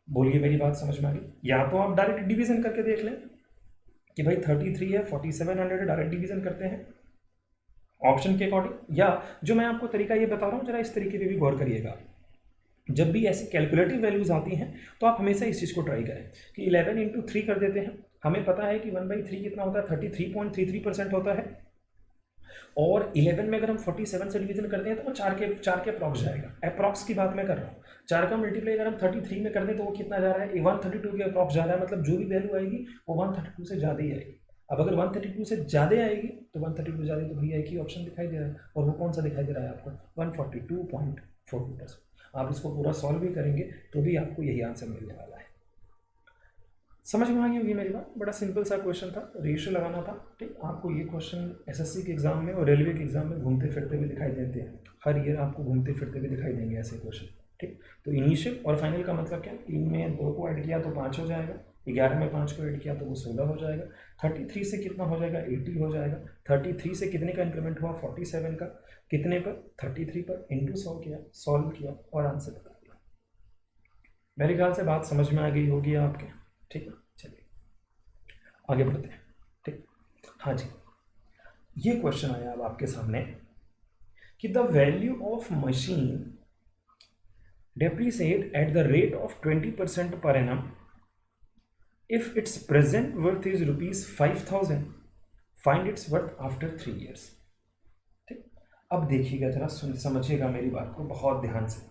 बोलिए मेरी बात समझ में आ गई? या तो आप डायरेक्ट डिवीजन करके देख लें कि भाई 33 है 4700, डायरेक्ट डिवीजन करते हैं ऑप्शन के अकॉर्डिंग, या जो मैं आपको तरीका ये बता रहा हूँ जरा इस तरीके पे भी गौर करिएगा। जब भी ऐसी कैलकुलेटिव वैल्यूज आती हैं तो आप हमेशा इस चीज़ को ट्राई करें कि 11 इंटू 3 कर देते हैं। हमें पता है कि 1/3 कितना होता है? 33.33% होता है। और 11 में अगर हम 47 से डिवीजन करते हैं तो वो 4 के अप्रॉक्स जाएगा। अप्रॉक्स की बात मैं कर रहा हूँ। 4 का मल्टीप्लाई अगर हम 33 में कर दें तो वो कितना जा रहा है? 132 के अप्रॉक्स जा रहा है। मतलब जो भी वैल्यू आएगी वो 132 से ज़्यादा ही आएगी। अब अगर 132 से ज़्यादा आएगी तो 132 ज़्यादा तो भैया एक ही ऑप्शन दिखाई दे रहा है, और वो कौन सा दिखाई दे रहा है आपको? 142.40%। आप इसको पूरा सॉल्व भी करेंगे तो भी आपको यही आंसर मिलने वाला है। समझ में आ गई होगी मेरी बात? बड़ा सिंपल सा क्वेश्चन था, रेशियो लगाना था। ठीक, आपको ये क्वेश्चन एसएससी के एग्जाम में और रेलवे के एग्जाम में घूमते फिरते हुए दिखाई देते हैं। हर ईयर आपको घूमते फिरते हुए दिखाई देंगे ऐसे क्वेश्चन। ठीक, तो इनिशियल और फाइनल का मतलब क्या? 3 में 2 को ऐड किया तो 5 हो जाएगा, 11 में 5 को ऐड किया तो वो 16 हो जाएगा, 33 से कितना हो जाएगा? 80 हो जाएगा। 33 से कितने का इंक्रीमेंट हुआ? 47 का। कितने पर? 33 पर। इंटू 100 किया, सॉल्व किया और आंसर बता दिया। मेरे ख्याल से बात समझ में आ गई होगी आपके। ठीक है, चलिए आगे बढ़ते हैं। ठीक, हाँ जी, ये क्वेश्चन आया अब आपके सामने कि the value of machine depreciate at the rate of 20% per annum if its present worth is rupees 5000, find its worth after 3 years। ठीक, अब देखिएगा जरा, समझिएगा मेरी बात को बहुत ध्यान से।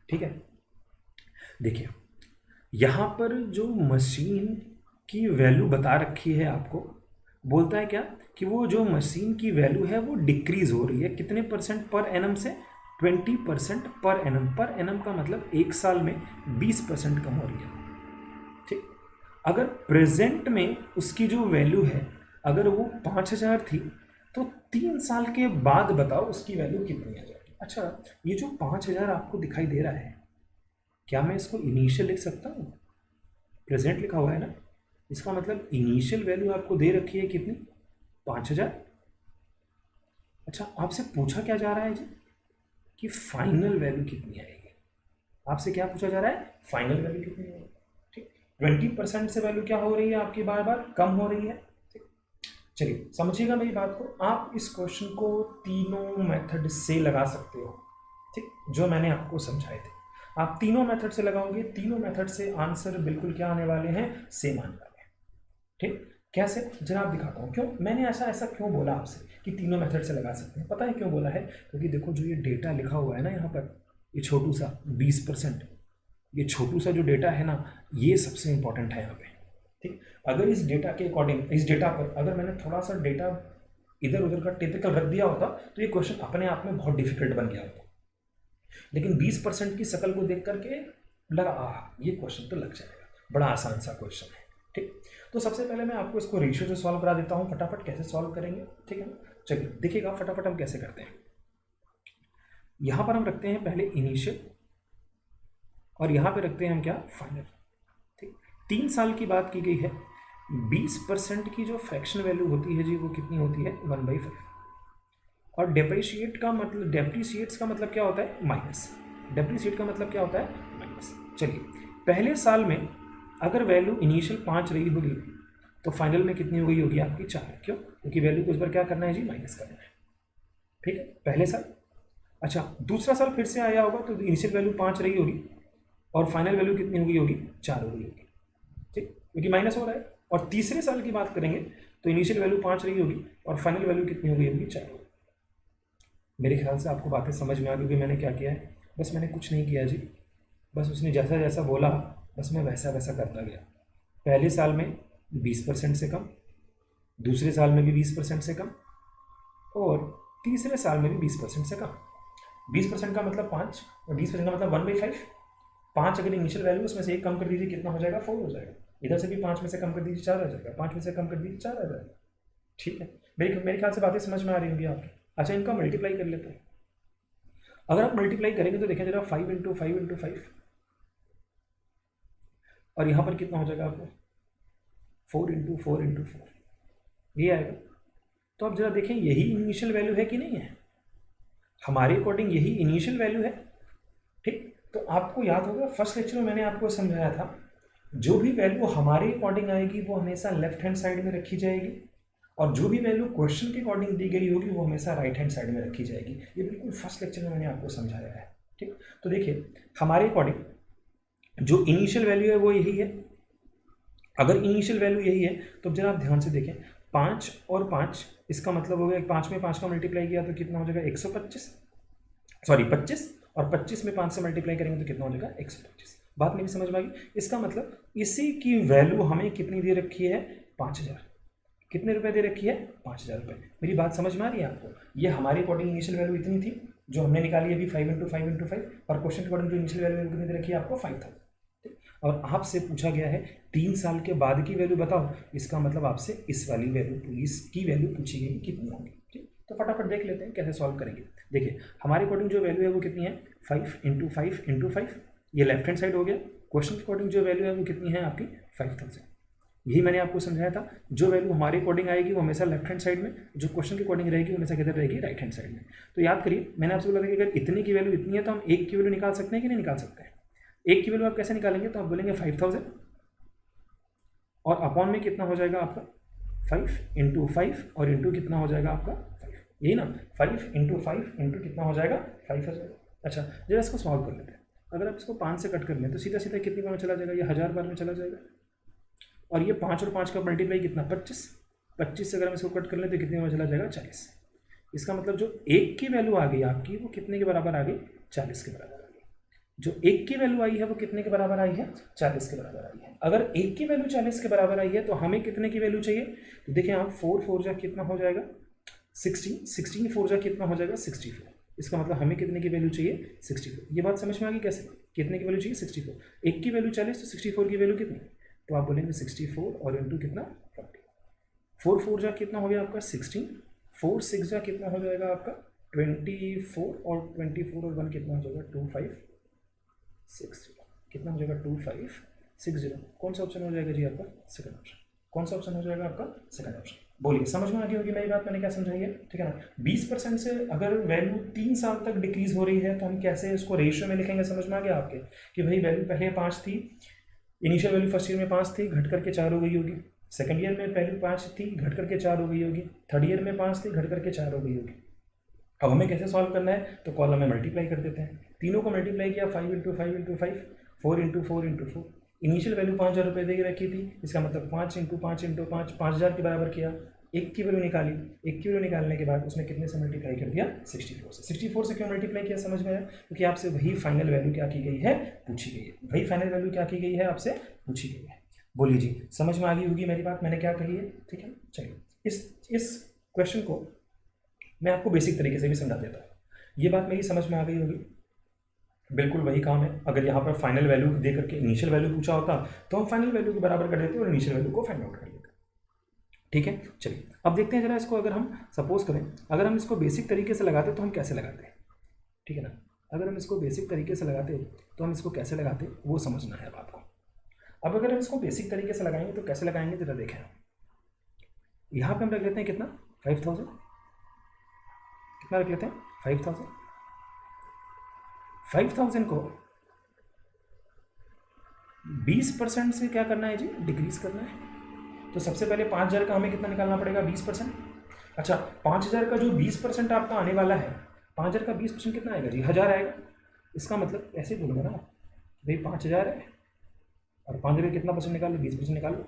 ठीक है, देखिए यहाँ पर जो मशीन की वैल्यू बता रखी है आपको, बोलता है क्या कि वो जो मशीन की वैल्यू है वो डिक्रीज हो रही है। कितने परसेंट पर एनम से? 20% पर एनम। पर एनम का मतलब एक साल में 20% कम हो रही है। ठीक, अगर प्रेजेंट में उसकी जो वैल्यू है, अगर वो 5000 थी तो 3 साल के बाद बताओ उसकी वैल्यू कितनी आ जाएगी। अच्छा, ये जो 5000 आपको दिखाई दे रहा है, क्या मैं इसको इनिशियल लिख सकता हूँ? प्रेजेंट लिखा हुआ है ना, इसका मतलब इनिशियल वैल्यू आपको दे रखी है कितनी? 5000। अच्छा, आपसे पूछा क्या जा रहा है जी कि फाइनल वैल्यू कितनी आएगी? आपसे क्या पूछा जा रहा है? फाइनल वैल्यू कितनी आएगी। ठीक, 20% से वैल्यू क्या हो रही है आपकी? बार बार कम हो रही है। ठीक, चलिए समझिएगा मेरी बात को। आप इस क्वेश्चन को तीनों मेथड से लगा सकते हो। ठीक, जो मैंने आपको समझाए थे आप तीनों मेथड से लगाओगे, तीनों मेथड से आंसर बिल्कुल क्या आने वाले हैं? सेम आने वाले हैं। ठीक, कैसे? जरा आप दिखाता हूँ। क्यों मैंने ऐसा क्यों बोला आपसे कि तीनों मेथड से लगा सकते हैं? पता है क्यों बोला है? क्योंकि देखो जो ये डेटा लिखा हुआ है ना यहाँ पर, ये छोटू सा 20%, ये छोटू सा जो डेटा है ना, ये सबसे इंपॉर्टेंट है यहाँ पे। ठीक, अगर इस डेटा के अकॉर्डिंग, इस डेटा पर अगर मैंने थोड़ा सा डेटा इधर उधर का टिपिकल रख दिया होता तो ये क्वेश्चन अपने आप में बहुत डिफिकल्ट बन गया होता। लेकिन 20% की शकल को देख करके लगा ये क्वेश्चन तो लग जाएगा, बड़ा आसान सा क्वेश्चन है। ठीक, तो सबसे पहले मैं आपको इसको रेशियो से सॉल्व करा देता हूँ फटाफट। कैसे सॉल्व करेंगे? ठीक है ना, चलिए देखिएगा फटाफट हम कैसे करते हैं। यहाँ पर हम रखते हैं पहले इनिशियल और यहाँ पे रखते हैं हम क्या? फाइनल। ठीक, 3 साल की बात की गई है। 20% की जो फ्रैक्शन वैल्यू होती है जी वो कितनी होती है? 1/5। और डेप्रिशिएट का मतलब, डेप्रिशिएट्स का मतलब क्या होता है? माइनस। डेप्रिशिएट का मतलब क्या होता है? माइनस। चलिए, पहले साल में अगर वैल्यू इनिशियल 5 रही होगी तो फाइनल में कितनी हो गई होगी आपकी? 4। क्यों? क्योंकि वैल्यू को इस बार क्या करना है जी? माइनस करना है। ठीक है, पहले साल। अच्छा, दूसरा साल फिर से आया होगा तो इनिशियल वैल्यू 5 रही होगी और फाइनल वैल्यू कितनी हो गई होगी, 4 हो गई होगी, ठीक, क्योंकि माइनस हो रहा है। और तीसरे साल की बात करेंगे तो इनिशियल वैल्यू 5 रही होगी और फाइनल वैल्यू कितनी हो गई होगी, 4। मेरे ख्याल से आपको बातें समझ में आ गई कि मैंने क्या किया है। बस मैंने कुछ नहीं किया जी, बस उसने जैसा जैसा बोला बस मैं वैसा वैसा करता गया। पहले साल में 20% से कम, दूसरे साल में भी 20% से कम, और तीसरे साल में भी 20% से कम। 20% का मतलब 5 और 20% का मतलब 1/5। 5 अगर इनिशियल वैल्यू, उसमें से 1 कम कर दीजिए, कितना हो जाएगा, 4 हो जाएगा। इधर से भी 5 में से कम कर दीजिए, 4 आ जाएगा। 5 में से कम कर दीजिए, 4 आ जाएगा। ठीक है, मेरे ख्याल से बातें समझ में आ रही होंगी आपकी। अच्छा, इनका मल्टीप्लाई कर लेते हैं। अगर आप मल्टीप्लाई करेंगे तो देखें जरा, 5 × 5 × 5, और यहाँ पर कितना हो जाएगा आपको, 4 × 4 × 4, ये आएगा। तो आप जरा देखें, यही इनिशियल वैल्यू है कि नहीं है, हमारे अकॉर्डिंग यही इनिशियल वैल्यू है। ठीक, तो आपको याद होगा फर्स्ट लेक्चर में मैंने आपको समझाया था, जो भी वैल्यू हमारे अकॉर्डिंग आएगी वो हमेशा लेफ्ट हैंड साइड में रखी जाएगी, और जो भी वैल्यू क्वेश्चन के अकॉर्डिंग दी गई होगी वो हमेशा राइट हैंड साइड में रखी जाएगी। ये बिल्कुल फर्स्ट लेक्चर में मैंने आपको समझाया है। ठीक, तो देखिए हमारे अकॉर्डिंग जो इनिशियल वैल्यू है वो यही है। अगर इनिशियल वैल्यू यही है तो जरा आप ध्यान से देखें, 5 और 5, इसका मतलब हो गया 5 में 5 का मल्टीप्लाई किया तो कितना हो जाएगा, 125, सॉरी 25, और 25 में 5 से मल्टीप्लाई करेंगे तो कितना हो जाएगा, 125। बात मेरी समझ में आ गई। इसका मतलब इसी की वैल्यू हमें कितनी दे रखी है, 5000। कितने रुपए दे रखी है, 5000 रुपये। मेरी बात समझ में आ रही है आपको। ये हमारे अकॉर्डिंग इनिशियल वैल्यू इतनी थी जो हमने निकाली अभी, 5 × 5 × 5, और क्वेश्चन के अकॉर्डिंग जो इनिशियल वैल्यू कितनी दे रखी है आपको, 5000। और आपसे पूछा गया है 3 साल के बाद की वैल्यू बताओ, इसका मतलब आपसे इस वाली वैल्यू, इसकी वैल्यू पूछी गई कितनी होगी। ठीक, तो फटाफट देख लेते हैं कैसे सॉल्व करेंगे। देखिए हमारे अकॉर्डिंग जो वैल्यू है वो कितनी है, 5 × 5 × 5, ये लेफ्ट हैंड साइड हो गया। क्वेश्चन के अकॉर्डिंग जो वैल्यू है वो कितनी है आपकी, 5000। यही मैंने आपको समझाया था, जो वैल्यू हमारे अकॉर्डिंग आएगी वो हमेशा लेफ्ट हैंड साइड में, जो क्वेश्चन के अकॉर्डिंग रहेगी वो हमेशा किधर रहेगी, राइट हैंड साइड में। तो याद करिए, मैंने आपसे बोला था कि अगर इतने की वैल्यू इतनी है तो हम 1 की वैल्यू निकाल सकते हैं कि नहीं निकाल सकते हैं। 1 की वैल्यू आप कैसे निकालेंगे, तो आप बोलेंगे 5000, और अपॉन में कितना हो जाएगा आपका, 5 × 5, और इंटू कितना हो जाएगा आपका, 5, यही ना, 5 × 5 इंटू कितना हो जाएगा, 5 हो जाएगा। अच्छा, जरा इसको सॉल्व कर लेते हैं। अगर आप इसको 5 से कट कर लें तो सीधा सीधा कितनी बार में चला जाएगा, ये 1000 बार में चला जाएगा। और ये 5 और 5 का मल्टीप्लाई कितना, 25, 25 से अगर हम इसको कट कर लें तो कितने में चला जाएगा, 40। इसका मतलब जो 1 की वैल्यू आ गई आपकी वो कितने के बराबर आ गई, 40 के बराबर आ गई। जो 1 की वैल्यू आई है वो कितने के बराबर आई है, 40 के बराबर आई है। अगर 1 की वैल्यू 40 के बराबर आई है तो हमें कितने की वैल्यू चाहिए, तो देखिए आप 4 4 जा कितना हो जाएगा, 16, 16 4 जा कितना हो जाएगा, 64। इसका मतलब हमें कितने की वैल्यू चाहिए, 64। ये बात समझ में आ गई कैसे, कितने की वैल्यू चाहिए, 64। 1 की वैल्यू 40 तो 64 की वैल्यू कितनी, तो आप बोलेंगे 64 और इंटू कितना, 40। 4 4 जा कितना हो गया आपका, 16, 4 6 जा कितना हो जाएगा आपका, 24, और 24 और 1 कितना हो जाएगा, 2560। कितना हो जाएगा, 2560। कौन सा ऑप्शन हो जाएगा जी आपका, सेकंड ऑप्शन। कौन सा ऑप्शन हो जाएगा आपका, सेकंड ऑप्शन। बोलिए, समझ में आ गई होगी मेरी बात, मैंने क्या समझाई है, ठीक है ना। 20% से अगर वैल्यू 3 साल तक डिक्रीज हो रही है तो हम कैसे इसको रेशियो में लिखेंगे, समझ में आ गया आपके, कि भाई वैल्यू पहले 5 थी, इनिशियल वैल्यू फर्स्ट ईयर में 5 थी, घट करके 4 हो गई होगी। सेकंड ईयर में पहले 5 थी, घट करके 4 हो गई होगी। थर्ड ईयर में 5 थी, घट करके 4 हो गई होगी। अब हमें कैसे सॉल्व करना है, तो कॉलम में मल्टीप्लाई कर देते हैं। तीनों को मल्टीप्लाई किया, 5 × 5 × 5, 4 × 4 × 4। इनिशियल वैल्यू 5000 रुपये दे रखी थी, इसका मतलब 5 × 5 × 5, 5000 के बराबर किया। 1 की वैल्यू निकाली, 1 की वैल्यू निकालने के बाद उसने कितने से मल्टीप्लाई कर दिया, 64 से। 64 से क्यों मल्टीप्लाई किया, समझ में आया, क्योंकि आपसे वही फाइनल वैल्यू क्या की गई है, पूछी गई है। वही फाइनल वैल्यू क्या की गई है, आपसे पूछी गई है। बोलिए जी, समझ में आ गई होगी मेरी बात, मैंने क्या कही है, ठीक है। चलिए इस क्वेश्चन को मैं आपको बेसिक तरीके से भी समझा देता हूँ। ये बात मेरी समझ में आ गई होगी, बिल्कुल वही काम है। अगर यहाँ पर फाइनल वैल्यू दे करके इनिशियल वैल्यू पूछा होता तो हम फाइनल वैल्यू के बराबर कर देते और इनिशियल वैल्यू को फाइंड आउट कर लेते, ठीक है। चलिए अब देखते हैं जरा इसको, अगर हम सपोज करें, अगर हम इसको बेसिक तरीके से लगाते तो हम कैसे लगाते हैं, ठीक है ना। अगर हम इसको बेसिक तरीके से लगाते तो हम इसको कैसे लगाते वो समझना है अब आपको। अब अगर हम इसको बेसिक तरीके से लगाएंगे तो कैसे लगाएंगे, जरा देखें। यहाँ पे हम रख लेते हैं कितना, 5000। कितना रख लेते हैं, 5000। 5000 को 20% से क्या करना है जी, डिक्रीज करना है। तो सबसे पहले 5000 का हमें कितना निकालना पड़ेगा, 20%। अच्छा, 5000 का जो 20% आपका आने वाला है, 5000 का 20% कितना आएगा जी, 1000 आएगा। इसका मतलब ऐसे बोलूँगा ना भाई 5,000 है और 5,000 कितना परसेंट निकाल लो, 20% निकाल लो,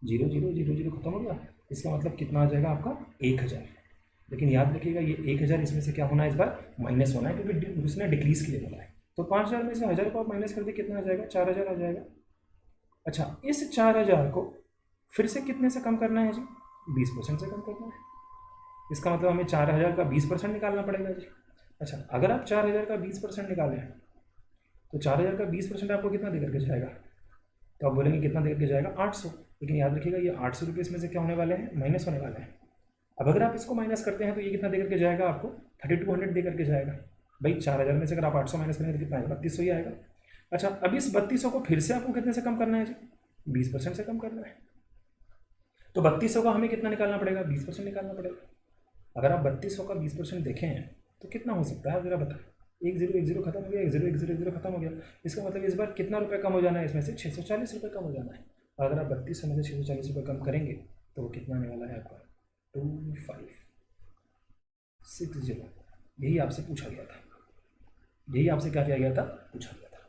0,0,0,0 खत्म हो गया। इसका मतलब कितना आ जाएगा आपका 1,000। लेकिन याद रखिएगा ये 1,000 इसमें से क्या होना है, इस बार माइनस होना है, क्योंकि उसने डिक्रीज के लिए बोला है। तो 5,000 में से 1,000 को आप माइनस कर दे, कितना आ जाएगा, 4,000 आ जाएगा। अच्छा, इस 4,000 को फिर से कितने से कम करना है जी, 20% से कम करना है। इसका मतलब हमें 4,000 का 20% निकालना पड़ेगा जी। अच्छा, अगर आप 4,000 का 20% निकालें तो 4,000 का 20% आपको कितना दे करके जाएगा, तो आप बोलेंगे कितना दे करके जाएगा, 800। लेकिन याद रखिएगा ये 800 रुपये इसमें से क्या होने वाले हैं, माइनस होने वाले हैं। अब अगर आप इसको माइनस करते हैं तो ये कितना दे करके जाएगा आपको, 3,200 दे करके जाएगा। भाई 4,000 में से अगर आप 800 माइनस करेंगे तो कितना आएगा, 3,200 ही आएगा। अच्छा, अब इस 3,200 को फिर से आपको कितने से कम करना है जी, 20% से कम करना है। तो 3,200 का हमें कितना निकालना पड़ेगा, 20% निकालना पड़ेगा। अगर आप 3,200 का 20% देखें तो कितना हो सकता है, आप जरा बताएं। 1,0,1,0 खत्म हो गया, 1,0,1,0,1,0 खत्म हो गया। इसका मतलब इस बार कितना रुपये कम हो जाना है, इसमें से 640 रुपये कम हो जाना है। और अगर आप 3,200 में से 640 रुपये कम करेंगे तो वो कितना आने वाला है आपका, 2,560। यही आपसे पूछा गया था, यही आपसे क्या किया गया था, पूछा गया था।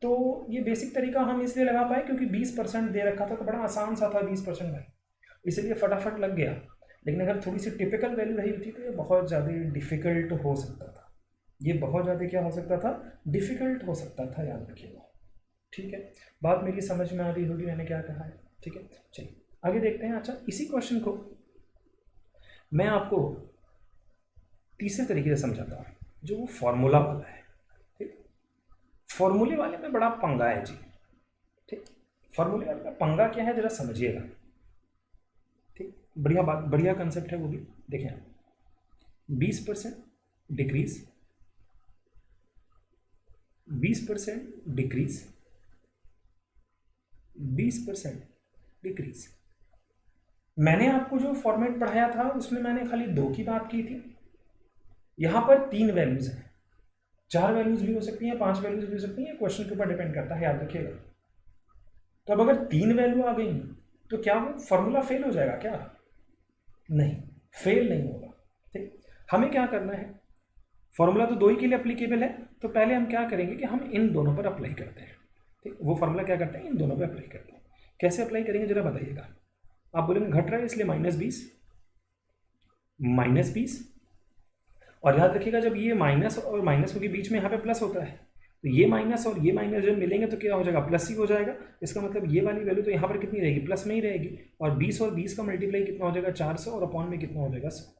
तो ये बेसिक तरीका हम इसलिए लगा पाए क्योंकि 20% दे रखा था, तो बड़ा आसान सा था 20% भाई, इसलिए फटाफट लग गया। लेकिन अगर थोड़ी सी टिपिकल वैल्यू रही होती तो ये बहुत ज़्यादा डिफ़िकल्ट हो सकता था, ये बहुत ज़्यादा क्या हो सकता था, डिफ़िकल्ट हो सकता था, याद रखिएगा। ठीक है, बात मेरी समझ में आ रही होगी मैंने क्या कहा है। ठीक है, चलिए आगे देखते हैं। अच्छा, इसी क्वेश्चन को मैं आपको तीसरे तरीके से समझाता हूँ, जो वो फॉर्मूला वाला है। ठीक, फॉर्मूले वाले में बड़ा पंगा है जी। ठीक, फॉर्मूले वाले का पंगा क्या है, जरा समझिएगा। ठीक, बढ़िया बात, बढ़िया कंसेप्ट है वो भी। देखें, 20% डिक्रीज, 20% डिक्रीज, 20% डिक्रीज। मैंने आपको जो फॉर्मेट पढ़ाया था उसमें मैंने खाली 2 की बात की थी। यहां पर 3 वैल्यूज हैं, 4 वैल्यूज भी हो सकती हैं, 5 वैल्यूज भी हो सकती हैं, क्वेश्चन के ऊपर डिपेंड करता है, याद रखिएगा। तो अब अगर 3 वैल्यू आ गई तो क्या वो फॉर्मूला फेल हो जाएगा क्या, नहीं, फेल नहीं होगा। ठीक, हमें क्या करना है, फॉर्मूला तो 2 ही के लिए अप्लीकेबल है, तो पहले हम क्या करेंगे कि हम इन दोनों पर अप्लाई करते हैं। ठीक, वो फॉर्मूला क्या करते हैं, इन दोनों पर अप्लाई करते हैं। कैसे अप्लाई करेंगे जरा बताइएगा। आप बोलेंगे घट रहा है इसलिए -20, -20। और याद रखिएगा जब ये माइनस और माइनस के बीच में यहाँ पे प्लस होता है, तो ये माइनस और ये माइनस जब मिलेंगे तो क्या हो जाएगा, प्लस ही हो जाएगा। इसका मतलब ये वाली वैल्यू तो यहाँ पर कितनी रहेगी, प्लस में ही रहेगी। और 20 का मल्टीप्लाई कितना हो जाएगा, 400, और अपॉन में कितना हो जाएगा, 100।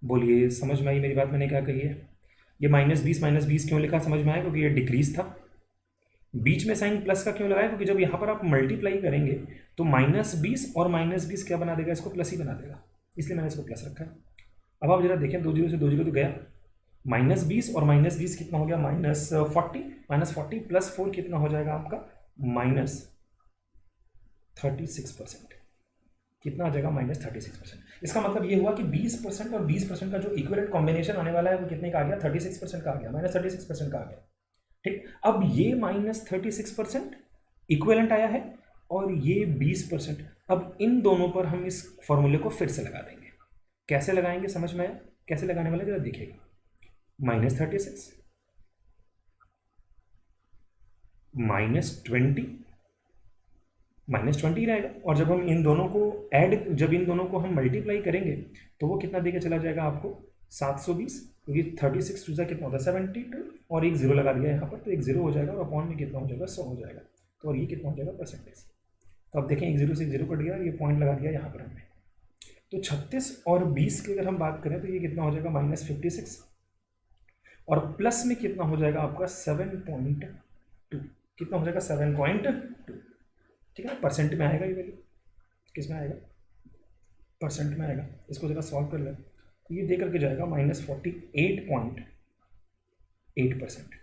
बोलिए समझ में आई मेरी बात, मैंने क्या कही है। ये -20 क्यों लिखा, समझ में आया, क्योंकि ये डिक्रीज था। बीच में साइन प्लस का क्यों लगाया, क्योंकि जब यहाँ पर आप मल्टीप्लाई करेंगे तो -20 और -20 क्या बना देगा, इसको प्लस ही बना देगा, इसलिए मैंने इसको प्लस रखा है। अब आप जरा देखें, 2 0 से 2 0 तो गया, -20 और -20 कितना हो गया, -40, -40 + 4 कितना हो जाएगा आपका, -36%। कितना आ जाएगा, -36%। इसका मतलब ये हुआ कि 20% और 20% का जो इक्विवेलेंट कॉम्बिनेशन आने वाला है वो कितने का आ गया, 36% का आ गया, -36% का आ गया। ठीक, अब ये -36% इक्विवेलेंट आया है और ये 20%। अब इन दोनों पर हम इस फॉर्मूले को फिर से लगा देंगे। कैसे लगाएंगे, समझ में आया कैसे लगाने वाले, जरा देखिएगा। -36 -20 -20 रहेगा, और जब हम इन दोनों को जब इन दोनों को हम मल्टीप्लाई करेंगे तो वो कितना देके चला जाएगा आपको, 720, क्योंकि 36 टू कितना होता है 72, और एक 0 लगा दिया यहाँ पर, तो एक 0 हो जाएगा, और अपॉन में कितना हो जाएगा, 100 हो जाएगा। तो और ये कितना हो जाएगा, परसेंटेज। तो अब देखें, एक 0 से एक 0 कट गया, ये पॉइंट लगा दिया यहाँ पर हमने। तो 36 और 20 की अगर हम बात करें तो ये कितना हो जाएगा, -56, और प्लस में कितना हो जाएगा आपका 7.2, कितना हो जाएगा 7.2। ठीक है, परसेंट में आएगा ये वैल्यू, किस में आएगा, परसेंट में आएगा। इसको जरा सॉल्व कर लें तो ये दे करके जाएगा -48.8%।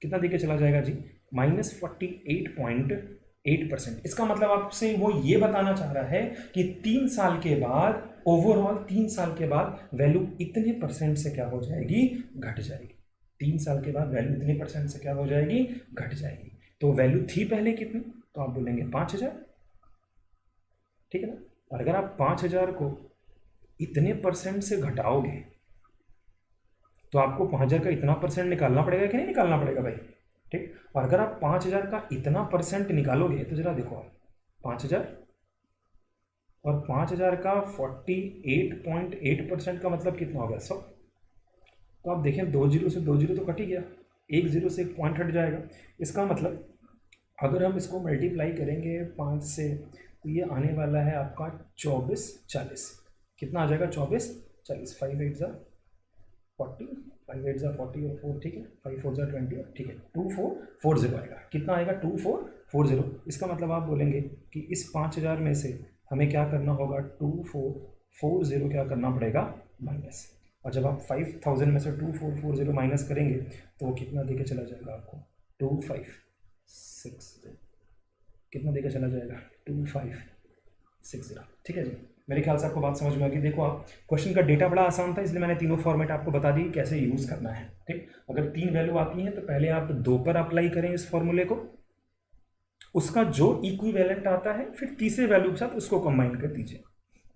कितना देके चला जाएगा जी, -48.8%। इसका मतलब आपसे वो ये बताना चाह रहा है कि 3 साल के बाद, ओवरऑल 3 साल के बाद वैल्यू इतने % से क्या हो जाएगी, घट जाएगी। 3 साल के बाद वैल्यू इतने % से क्या हो जाएगी, घट जाएगी। तो वैल्यू थी पहले कितनी, तो आप बोलेंगे 5,000। ठीक है ना, और अगर आप 5,000 को इतने % से घटाओगे तो आपको 5,000 का इतना % निकालना पड़ेगा कि नहीं निकालना पड़ेगा भाई। ठीक। और अगर आप 5,000 का इतना परसेंट निकालोगे तो जरा देखो आप, 5,000 और 5,000 का 48.8% का मतलब कितना हो गया सब। तो आप देखें 2 जीरो से 2 जीरो तो कट ही गया, 1 जीरो से 1 पॉइंट हट जाएगा। इसका मतलब अगर हम इसको मल्टीप्लाई करेंगे 5 से तो ये आने वाला है आपका 2440। कितना आ जाएगा? 2440। 5 8 ज़ा 40, 5 8 ज़ा 40 और 4, ठीक है, 5 4 ज़ा 20 और ठीक है 2440 आएगा। कितना आएगा? 2440। इसका मतलब आप बोलेंगे कि इस 5,000 में से हमें क्या करना होगा? 2440 क्या करना पड़ेगा? माइनस। और जब आप 5,000 में से 2440 माइनस करेंगे तो वो कितना दे के चला जाएगा आपको? 2560। कितना देकर चला जाएगा? 2560। ठीक है जी, मेरे ख्याल से आपको बात समझ में आ गई। देखो आप, क्वेश्चन का डेटा बड़ा आसान था इसलिए मैंने तीनों फॉर्मेट आपको बता दी कैसे यूज़ करना है। ठीक, अगर 3 वैल्यू आती हैं तो पहले आप 2 पर अप्लाई करें इस फॉर्मूले को, उसका जो इक्विवेलेंट आता है फिर तीसरे वैल्यू के साथ उसको कंबाइन कर दीजिए।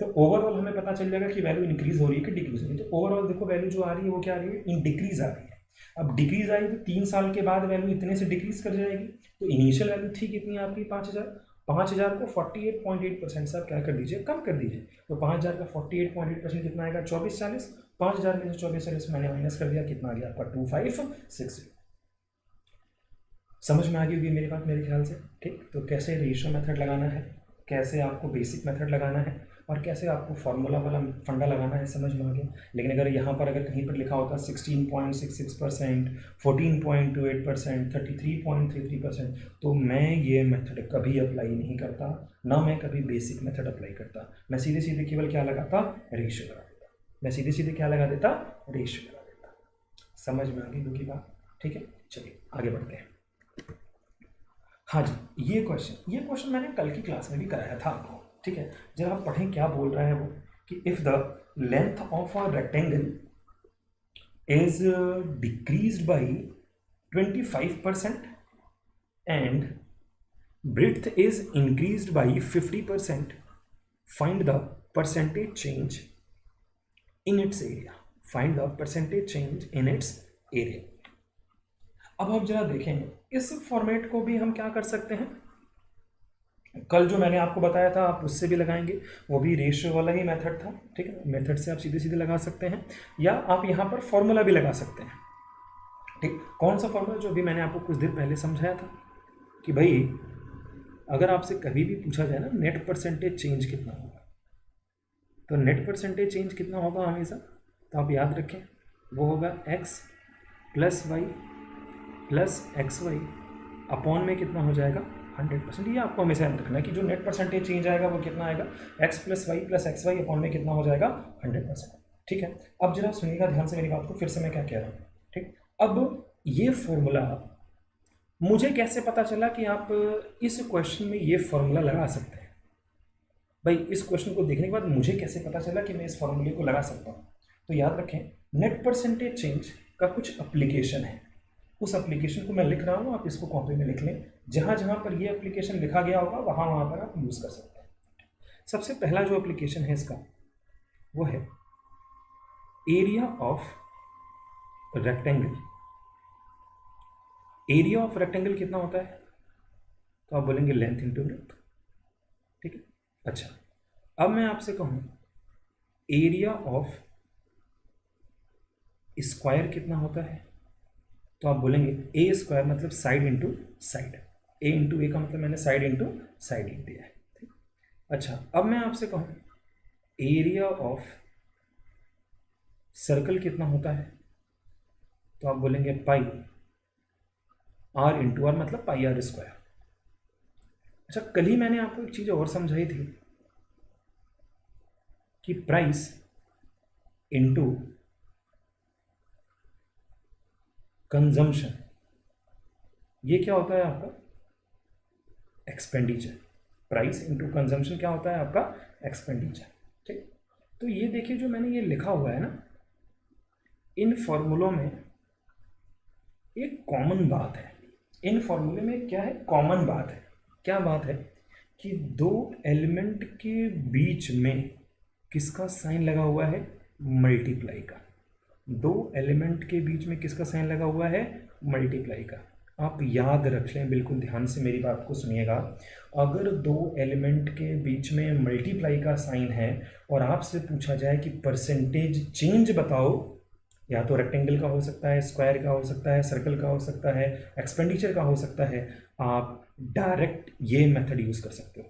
तो ओवरऑल हमें पता चल जाएगा कि वैल्यू इंक्रीज हो रही है कि डिक्रीज हो रही है। तो ओवरऑल देखो वैल्यू जो आ रही है वो क्या आ रही है? इन डिक्रीज आ रही है। अब डिक्रीज आई तो 3 साल के बाद वैल्यू इतने से डिक्रीज कर जाएगी। तो इनिशियल वैल्यू थी कितनी आपकी? 5,000। 5,000 को 48.8% से आप क्या कर दीजिए? कम कर दीजिए। तो 5,000 का 48.8% कितना आएगा? 2440। 5,000 में से 2440 मैंने माइनस कर दिया, कितना आ गया आपका? 2560। समझ में आ गई होगी मेरी बात मेरे ख्याल से। ठीक, तो कैसे रेशियो मेथड लगाना है, कैसे आपको बेसिक मेथड लगाना है और कैसे आपको फार्मूला वाला फंडा लगाना है, समझ में आ गया। लेकिन अगर यहाँ पर अगर कहीं पर लिखा होता 16.66%, 14.28%, 33.33%, तो मैं ये मेथड कभी अप्लाई नहीं करता, ना मैं कभी बेसिक मेथड अप्लाई करता। मैं सीधे सीधे केवल क्या लगाता? रेशियो लगा देता। मैं सीधे सीधे क्या लगा देता? रेशियो लगा देता। समझ में आ गई होगी बात। ठीक है, चलिए आगे बढ़ते हैं। हाँ जी, ये क्वेश्चन मैंने कल की क्लास में भी कराया था आपको। ठीक है, जरा आप पढ़ें क्या बोल रहा है वो, कि if the length of a rectangle is decreased bye 25% and breadth is increased by 50%, find the percentage change in its area. Find the percentage change in its area. अब आप जरा देखें, इस फॉर्मेट को भी हम क्या कर सकते हैं, कल जो मैंने आपको बताया था आप उससे भी लगाएंगे, वो भी रेशियो वाला ही मेथड था। ठीक है, मेथड से आप सीधे सीधे लगा सकते हैं या आप यहाँ पर फॉर्मूला भी लगा सकते हैं। ठीक, कौन सा फॉर्मूला? जो भी मैंने आपको कुछ देर पहले समझाया था कि भाई अगर आपसे कभी भी पूछा जाए ना नेट परसेंटेज चेंज कितना होगा, तो नेट परसेंटेज चेंज कितना होगा हमेशा, तो आप याद रखें वो होगा x plus y plus x y upon में कितना हो जाएगा? 100%। ये आपको हमेशा याद रखना है कि जो नेट परसेंटेज चेंज आएगा वो कितना आएगा? x plus y plus x y upon में कितना हो जाएगा? 100%। ठीक है, अब जरा सुनिएगा ध्यान से मेरी बात को, फिर से मैं क्या कह रहा हूँ। ठीक, अब ये फॉर्मूला मुझे कैसे पता चला कि आप इस क्वेश्चन में ये फॉर्मूला लगा सकते हैं? भाई इस क्वेश्चन को देखने के बाद मुझे कैसे पता चला कि मैं इस फॉर्मूले को लगा सकता हूँ? तो याद रखें, नेट परसेंटेज चेंज का कुछ एप्लीकेशन है, उस एप्लीकेशन को मैं लिख रहा हूँ, आप इसको कॉपी में लिख लें। जहाँ जहाँ पर ये एप्लीकेशन लिखा गया होगा वहाँ वहाँ पर आप यूज़ कर सकते हैं। सबसे पहला जो एप्लीकेशन है इसका वो है area of rectangle. Area of rectangle कितना होता है? तो आप बोलेंगे लेंथ इंटू ब्रेड्थ। ठीक है, अच्छा अब मैं आपसे कहूँ एरिया ऑफ स्क्वायर कितना होता है, तो आप बोलेंगे ए स्क्वायर, मतलब साइड इंटू साइड। ए इंटू ए का मतलब मैंने साइड इंटू साइड लिख दिया है। ठीक, अच्छा अब मैं आपसे कहूँ एरिया ऑफ सर्कल कितना होता है, तो आप बोलेंगे पाई आर इंटू आर, मतलब पाई आर स्क्वायर। अच्छा कल ही मैंने आपको एक चीज़ और समझाई थी कि प्राइस इंटू कंजम्पशन, ये क्या होता है आपका? एक्सपेंडिचर। प्राइस इंटू कंजम्पशन क्या होता है आपका? एक्सपेंडिचर। ठीक, तो ये देखिए जो मैंने ये लिखा हुआ है ना, इन फॉर्मूलों में एक कॉमन बात है। इन फॉर्मूले में क्या है? कॉमन बात है। क्या बात है? कि दो एलिमेंट के बीच में किसका साइन लगा हुआ है? मल्टीप्लाई का। दो एलिमेंट के बीच में किसका साइन लगा हुआ है? मल्टीप्लाई का। आप याद रख लें, बिल्कुल ध्यान से मेरी बात को सुनिएगा। अगर दो एलिमेंट के बीच में मल्टीप्लाई का साइन है और आपसे पूछा जाए कि परसेंटेज चेंज बताओ, या तो रेक्टेंगल का हो सकता है, स्क्वायर का हो सकता है, सर्कल का हो सकता है, एक्सपेंडिचर का हो सकता है, आप डायरेक्ट ये मेथड यूज़ कर सकते हो।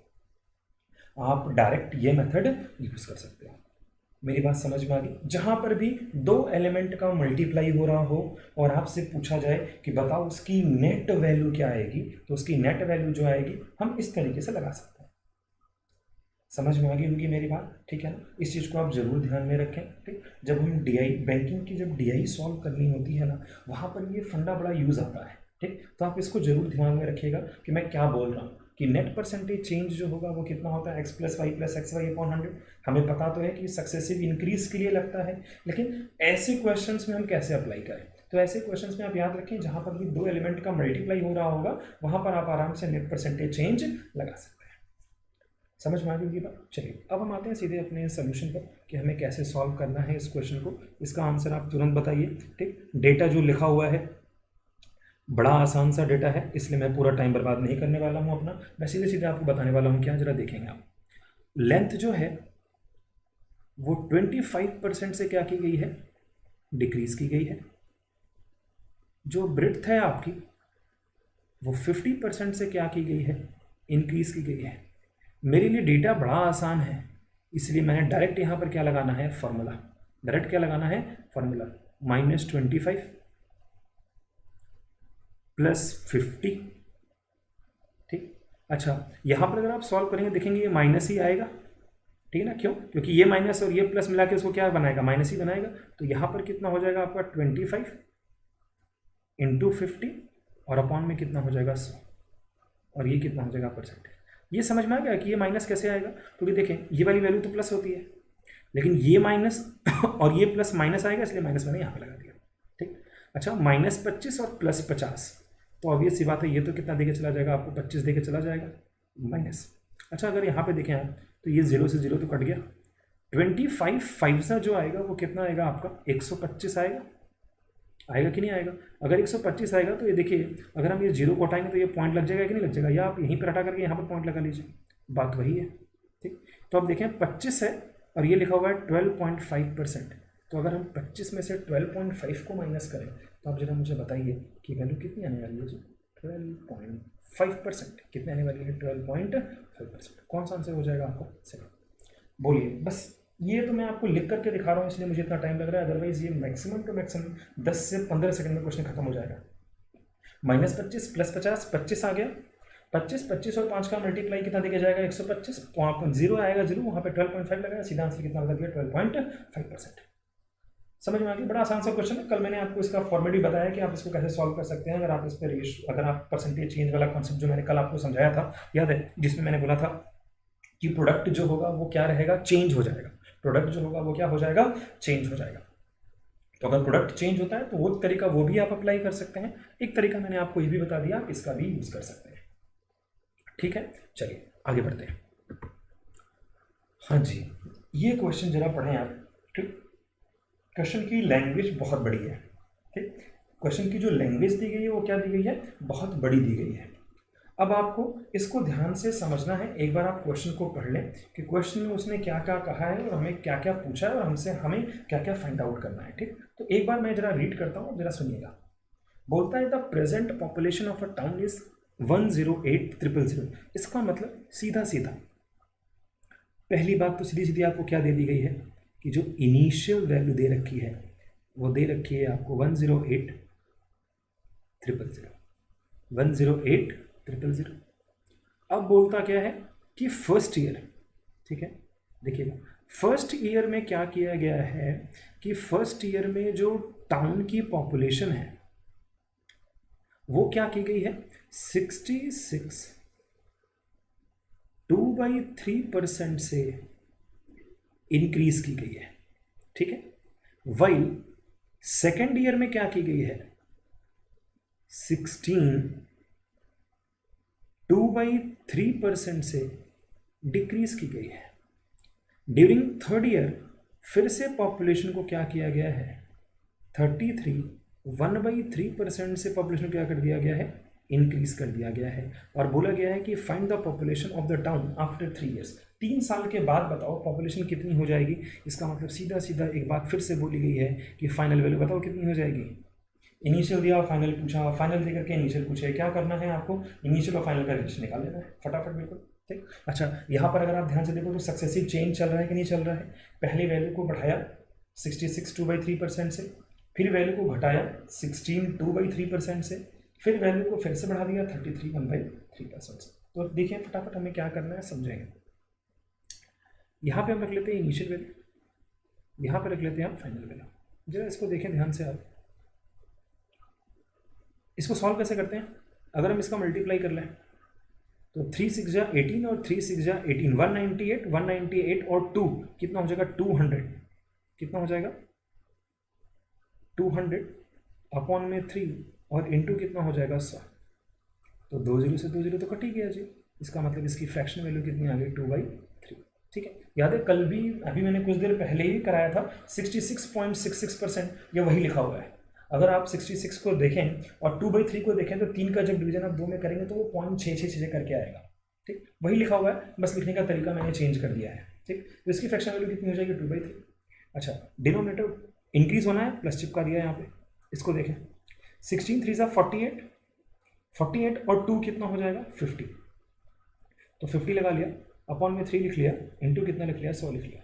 आप डायरेक्ट ये मेथड यूज़ कर सकते हो। मेरी बात समझ में आ गई? जहां पर भी दो एलिमेंट का मल्टीप्लाई हो रहा हो और आपसे पूछा जाए कि बताओ उसकी नेट वैल्यू क्या आएगी, तो उसकी नेट वैल्यू जो आएगी हम इस तरीके से लगा सकते हैं। समझ में आ गई होगी मेरी बात? ठीक है ना? इस चीज़ को आप जरूर ध्यान में रखें। ठीक, जब हम डीआई बैंकिंग की जब डीआई सॉल्व करनी होती है ना, वहां पर ये फंडा बड़ा यूज आता है। ठीक, तो आप इसको जरूर ध्यान में रखिएगा कि मैं क्या बोल रहा हूँ, कि नेट परसेंटेज चेंज जो होगा वो कितना होता है, एक्स प्लस वाई अपॉन 100। हमें पता तो है कि सक्सेसिव इंक्रीज के लिए लगता है, लेकिन ऐसे क्वेश्चंस में हम कैसे अप्लाई करें? तो ऐसे क्वेश्चंस में आप याद रखें, जहां पर भी दो एलिमेंट का मल्टीप्लाई हो रहा होगा वहां पर आप आराम से नेट परसेंटेज चेंज लगा सकते हैं। समझ में आ गई बात? चलिए अब हम आते हैं सीधे अपने सोल्यूशन पर कि हमें कैसे सॉल्व करना है इस क्वेश्चन को। इसका आंसर आप तुरंत बताइए। ठीक, डेटा जो लिखा हुआ है बड़ा आसान सा डेटा है, इसलिए मैं पूरा टाइम बर्बाद नहीं करने वाला हूँ अपना। मैं सीधे सीधे आपको बताने वाला हूँ क्या, जरा देखेंगे आप। लेंथ जो है वो 25% से क्या की गई है, डिक्रीज की गई है। जो ब्रेड्थ है आपकी वो 50% से क्या की गई है, इंक्रीज की गई है। मेरे लिए डेटा बड़ा आसान है, इसलिए मैंने डायरेक्ट यहाँ पर क्या लगाना है, फॉर्मूला। डायरेक्ट क्या लगाना है, फॉर्मूला। -25 + 50। ठीक, अच्छा यहाँ पर अगर आप सॉल्व करेंगे देखेंगे ये माइनस ही आएगा। ठीक है ना? क्यों? क्योंकि ये माइनस और ये प्लस मिला के उसको क्या बनाएगा, माइनस ही बनाएगा। तो यहाँ पर कितना हो जाएगा आपका 25 × 50 और अपॉन में कितना हो जाएगा 100, और ये कितना हो जाएगा परसेंटेज। ये समझ में आ गया कि ये माइनस कैसे आएगा? क्योंकि देखें ये वाली वैल्यू तो प्लस होती है, लेकिन ये माइनस और ये प्लस माइनस आएगा, इसलिए माइनस मैंने यहाँ पे लगा दिया। ठीक, अच्छा -25 और +50, तो ऑब्वियस सी बात है ये तो कितना देके चला जाएगा आपको, 25 देके चला जाएगा माइनस। अच्छा अगर यहाँ पे देखें आप तो ये 0 से 0 तो कट गया। 25 5 जो आएगा वो कितना आएगा आपका, 125 आएगा। आएगा कि नहीं आएगा? अगर 125 आएगा तो ये देखिए, अगर हम ये 0 को हटाएंगे तो ये पॉइंट लग जाएगा कि नहीं लग जाएगा, या आप यहीं पर हटा करके यहाँ पर पॉइंट लगा लीजिए, बात वही है। ठीक, तो अब देखें 25 है और ये लिखा हुआ है 12.5%। तो अगर हम 25 में से 12.5 को माइनस करें तो आप जरा मुझे बताइए कि वैल्यू कितनी आने वाली है जी, 12.5%। कितने आने वाली है, 12.5%। कौन सा आंसर हो जाएगा आपका सही? बोलिए बस। ये तो मैं आपको लिख करके दिखा रहा हूँ इसलिए मुझे इतना टाइम लग रहा है, अदरवाइज ये मैक्सिमम टू मैक्सिमम 10 से 15 सेकंड में क्वेश्चन खत्म हो जाएगा। -25 + 50 25 आ गया। 25 और 5 का मल्टीप्लाई कितना देके जाएगा, 125। वहाँ पर 0 आएगा, 0 वहाँ पे 12.5 लगाया, सीधा आंसर कितना लग गया, 12.5%। समझ में आ गया? बड़ा आसान सा क्वेश्चन है। कल मैंने आपको इसका फॉर्मेट भी बताया कि आप इसको कैसे सॉल्व कर सकते हैं। अगर आप इस पर अगर आप परसेंटेज चेंज वाला कॉन्सेप्ट जो मैंने कल आपको समझाया था याद है, जिसमें मैंने बोला था कि प्रोडक्ट जो होगा वो क्या रहेगा, चेंज हो जाएगा। प्रोडक्ट जो होगा वो क्या हो जाएगा, चेंज हो जाएगा। तो अगर प्रोडक्ट चेंज होता है तो वो तरीका वो भी आप अप्लाई कर सकते हैं। एक तरीका मैंने आपको ये भी बता दिया, आप इसका भी यूज कर सकते हैं। ठीक है, चलिए आगे बढ़ते हैं। हाँ जी, ये क्वेश्चन जरा पढ़ें आप। ठीक, क्वेश्चन की लैंग्वेज बहुत बड़ी है। ठीक, क्वेश्चन की जो लैंग्वेज दी गई है वो क्या दी गई है, बहुत बड़ी दी गई है। अब आपको इसको ध्यान से समझना है। एक बार आप क्वेश्चन को पढ़ लें कि क्वेश्चन में उसने क्या क्या कहा है और हमें क्या क्या पूछा है और हमसे हमें क्या क्या फाइंड आउट करना है। ठीक, तो एक बार मैं जरा रीड करता हूँ, जरा सुनिएगा। बोलता है the present population of a town is 108,000। इसका मतलब सीधा सीधा पहली बात तो सीधी सीधी आपको क्या दे दी गई है कि जो इनिशियल वैल्यू दे रखी है वो दे रखी है आपको 108,000। अब बोलता क्या है कि फर्स्ट ईयर। ठीक है, देखिएगा फर्स्ट ईयर में क्या किया गया है कि फर्स्ट ईयर में जो टाउन की पॉपुलेशन है वो क्या की गई है, 66 2/3% से इंक्रीज की गई है। ठीक है, वाइल सेकेंड ईयर में क्या की गई है, 16 2/3% से डिक्रीज की गई है। ड्यूरिंग थर्ड ईयर फिर से पॉपुलेशन को क्या किया गया है, 33 1/3% से पॉपुलेशन क्या कर दिया गया है, इंक्रीज कर दिया गया है। और बोला गया है कि find the population of the town after 3 years, 3 साल के बाद बताओ पॉपुलेशन कितनी हो जाएगी। इसका मतलब सीधा सीधा एक बात फिर से बोली गई है कि फाइनल वैल्यू बताओ कितनी हो जाएगी। इनिशियल दिया, फाइनल पूछा, फाइनल देकर के इनिशियल पूछे, क्या करना है आपको, इनिशियल और फाइनल का रिलेशन निकाल लेना है फटाफट, बिल्कुल ठीक। अच्छा, यहाँ पर अगर आप ध्यान से देखो तो सक्सेसिव चेंज चल रहा है कि नहीं चल रहा है। पहले वैल्यू को बढ़ाया 66 2/3% से, फिर वैल्यू को घटाया 16 2/3% से, फिर वैल्यू को फिर से बढ़ा दिया 33 1/3% से। तो देखिए फटाफट हमें क्या करना है समझेंगे। यहाँ पे हम रख लेते हैं इनिशियल वैल्यू, यहाँ पे रख लेते हैं हम फाइनल वैल्यू। जरा इसको देखें ध्यान से आप, इसको सॉल्व कैसे करते हैं। अगर हम इसका मल्टीप्लाई कर लें तो 3 6 जा 18 और 3 6 जा 18, 198 और 2 कितना हो जाएगा 200, कितना हो जाएगा 200 अपॉन में 3 और इंटू कितना हो जाएगा 100। तो 2 0 से 2 0 तो कट ही गया जी। इसका मतलब इसकी फ्रैक्शन वैल्यू कितनी आ गई 2/3। ठीक है, याद है कल भी अभी मैंने कुछ देर पहले ही कराया था 66.66%, ये वही लिखा हुआ है। अगर आप 66 को देखें और 2/3 को देखें तो 3 का जब डिवीजन आप 2 में करेंगे तो वो 0.666 करके आएगा। ठीक, वही लिखा हुआ है, बस लिखने का तरीका मैंने चेंज कर दिया है। ठीक, तो इसकी फ्रैक्शन वैल्यू कितनी हो जाएगी 2/3। अच्छा, डिनोमिनेटर इंक्रीज होना है, प्लस चिपका दिया है यहाँ पे। इसको देखें 16 3 ज़ा 48, 48 और 2 कितना हो जाएगा 50। तो 50 लगा लिया, अपॉन में 3 लिख लिया, इंटू कितना लिख लिया 100 लिख लिया,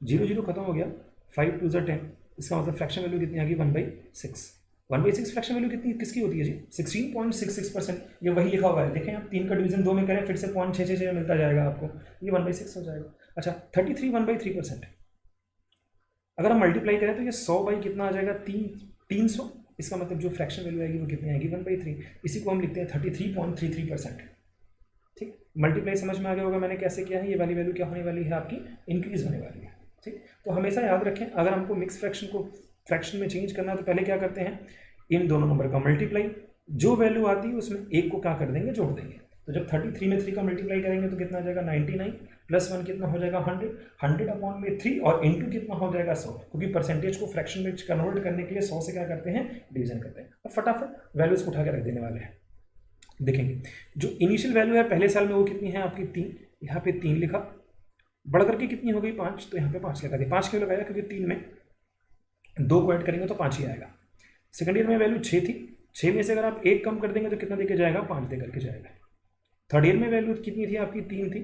0 0 खत्म हो गया, 5 2 ज़ा 10। इसका मतलब फ्रैक्शन वैल्यू कितनी आ गई 1/6। 1/6 फ्रैक्शन वैल्यू कितनी किसकी होती है जी 16.66%। ये वही लिखा हुआ है, देखें आप 3 का डिवीजन 2 में करें फिर से 0.666 मिलता जाएगा आपको, ये 1/6 हो जाएगा। अच्छा, 33 1/3%। अगर हम मल्टीप्लाई करें तो ये 100 बाई कितना आ जाएगा 300। इसका मतलब जो फ्रैक्शन वैल्यू आएगी वो कितनी आएगी 1/3। इसी को हम लिखते हैं 33.33%। ठीक, मल्टीप्लाई समझ में आ गया होगा मैंने कैसे किया है। ये वाली वैल्यू क्या होने वाली है आपकी, इंक्रीज होने वाली है। ठीक, तो हमेशा याद रखें अगर हमको मिक्स फ्रैक्शन को फ्रैक्शन में चेंज करना है तो पहले क्या करते हैं, इन दोनों नंबर का मल्टीप्लाई, जो वैल्यू आती है उसमें एक को क्या कर देंगे, जोड़ देंगे। तो जब 33 में 3 का मल्टीप्लाई करेंगे तो कितना आ जाएगा 99, प्लस 1 कितना हो जाएगा 100, 100 अपॉन में 3 और इंटू कितना हो जाएगा 100, क्योंकि परसेंटेज को फ्रैक्शन में कन्वर्ट करने के लिए 100 से क्या करते हैं, डिवीजन करते हैं। अब फटाफट वैल्यूज को उठा के रख देने वाले हैं। देखेंगे जो इनिशियल वैल्यू है पहले साल में वो कितनी है आपकी 3, यहाँ पे 3 लिखा, बढ़ करके कितनी हो गई 5, तो यहाँ पे 5 लगा दिया। 5 क्यों लगाया, क्योंकि 3 में 2 को ऐड करेंगे तो 5 ही आएगा। सेकंड ईयर में वैल्यू 6 थी, 6 में से अगर आप 1 कम कर देंगे तो कितना देके जाएगा 5 दे करके जाएगा। थर्ड ईयर में वैल्यू कितनी थी आपकी 3 थी,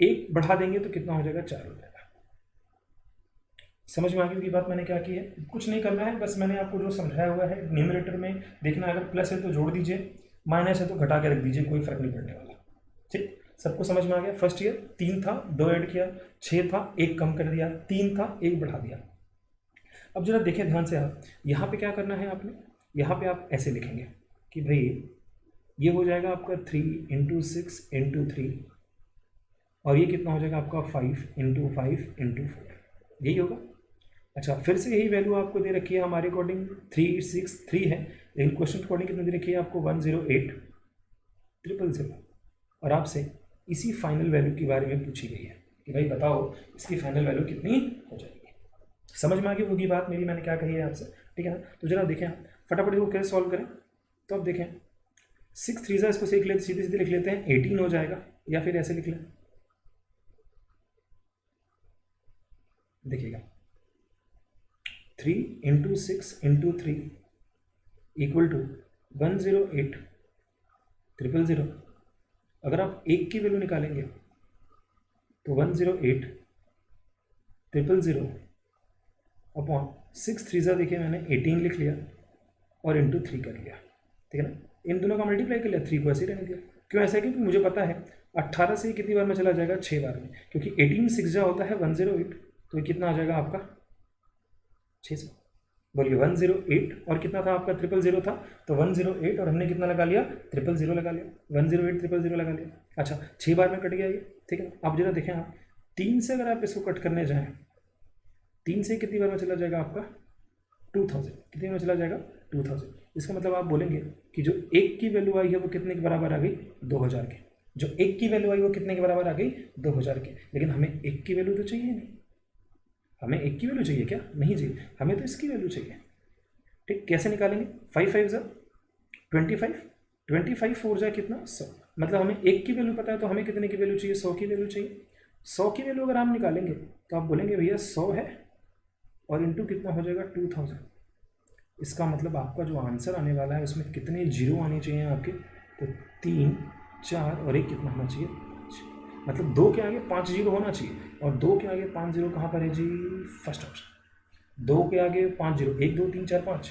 1 बढ़ा देंगे तो कितना हो जाएगा 4 हो जाएगा। समझ में आ गई बात मैंने क्या की है, कुछ नहीं करना है, बस मैंने आपको जो समझाया हुआ है न्यूमरेटर में देखना, अगर प्लस है तो जोड़ दीजिए, माइनस है तो घटा के रख दीजिए, कोई फर्क नहीं पड़ने वाला। ठीक, सबको समझ में आ गया। फर्स्ट ईयर 3 था, 2 ऐड किया, 6 था, 1 कम कर दिया, 3 था, 1 बढ़ा दिया। अब जरा देखें ध्यान से आप, यहाँ पे क्या करना है आपने, यहाँ पे आप ऐसे लिखेंगे कि भाई ये हो जाएगा आपका 3 × 6 × 3 और ये कितना हो जाएगा आपका 5 × 5 × 4, यही होगा। अच्छा, फिर से यही वैल्यू आपको दे रखी है हमारे अकॉर्डिंग 3 6 3 है, लेकिन क्वेश्चन अकॉर्डिंग कितनी दे रखी है आपको 108 000 और आपसे इसी फाइनल वैल्यू के बारे में पूछी गई है कि भाई बताओ इसकी फाइनल वैल्यू कितनी हो जाएगी। समझ में आ गई होगी बात मेरी, मैंने क्या कही है आपसे, ठीक है ना। तो जरा देखें फटाफट इसको कैसे सॉल्व करें। तो अब देखें 6 3 ज़ा इसको सीख लेते, सीधे सीधे लिख लेते हैं 18 हो जाएगा, या फिर ऐसे लिख लें, देखिएगा 3 × 6 × 3 इक्वल टू 108 000। अगर आप 1 की वैल्यू निकालेंगे तो 108 000 अपॉन 6 3 ज़ा देखिए मैंने 18 लिख लिया और इंटू 3 कर लिया, ठीक है ना। इन दोनों का मल्टीप्लाई कर लिया, 3 को ऐसे ही रहने दिया। क्यों ऐसा है, क्योंकि मुझे पता है 18 से कितनी बार में चला जाएगा 6 बार में, क्योंकि 18 6 ज़ा होता है 108, तो ये कितना आ जाएगा आपका 600। बोलिए 108 और कितना था आपका 000 था, तो 108 और हमने कितना लगा लिया 000 लगा लिया, 108 000 लगा लिया। अच्छा, 6 बार में कट गया ये, ठीक है। अब जरा देखें आप 3 से अगर आप इसको कट करने जाएँ, 3 से कितनी बार में चला जाएगा आपका 2000, कितनी में चला जाएगा 2000। इसका मतलब आप बोलेंगे कि जो 1 की वैल्यू आई है वो कितने के बराबर आ गई 2000 के, जो 1 की वैल्यू आई वो कितने के बराबर आ गई 2000 के। लेकिन हमें 1 की वैल्यू तो चाहिए नहीं, हमें 1 की वैल्यू चाहिए क्या, नहीं चाहिए, हमें तो इसकी वैल्यू चाहिए। ठीक, कैसे निकालेंगे? 5 5 ज़ा 25, 25 4 ज़ा कितना 100, मतलब हमें 1 की वैल्यू पता है तो हमें कितने की वैल्यू चाहिए? 100 की वैल्यू चाहिए। 100 की वैल्यू अगर हम निकालेंगे तो आप बोलेंगे भैया 100 है और इंटू कितना हो जाएगा 2000। इसका मतलब आपका जो आंसर आने वाला है उसमें कितने जीरो आने चाहिए आपके? तो 3 4 और एक कितना होना चाहिए? 5। मतलब 2 के आगे 5 जीरो होना चाहिए, और 2 के आगे 5 जीरो कहाँ पर है जी? First option. 2 के आगे 5 जीरो, 1 2 3 4 5।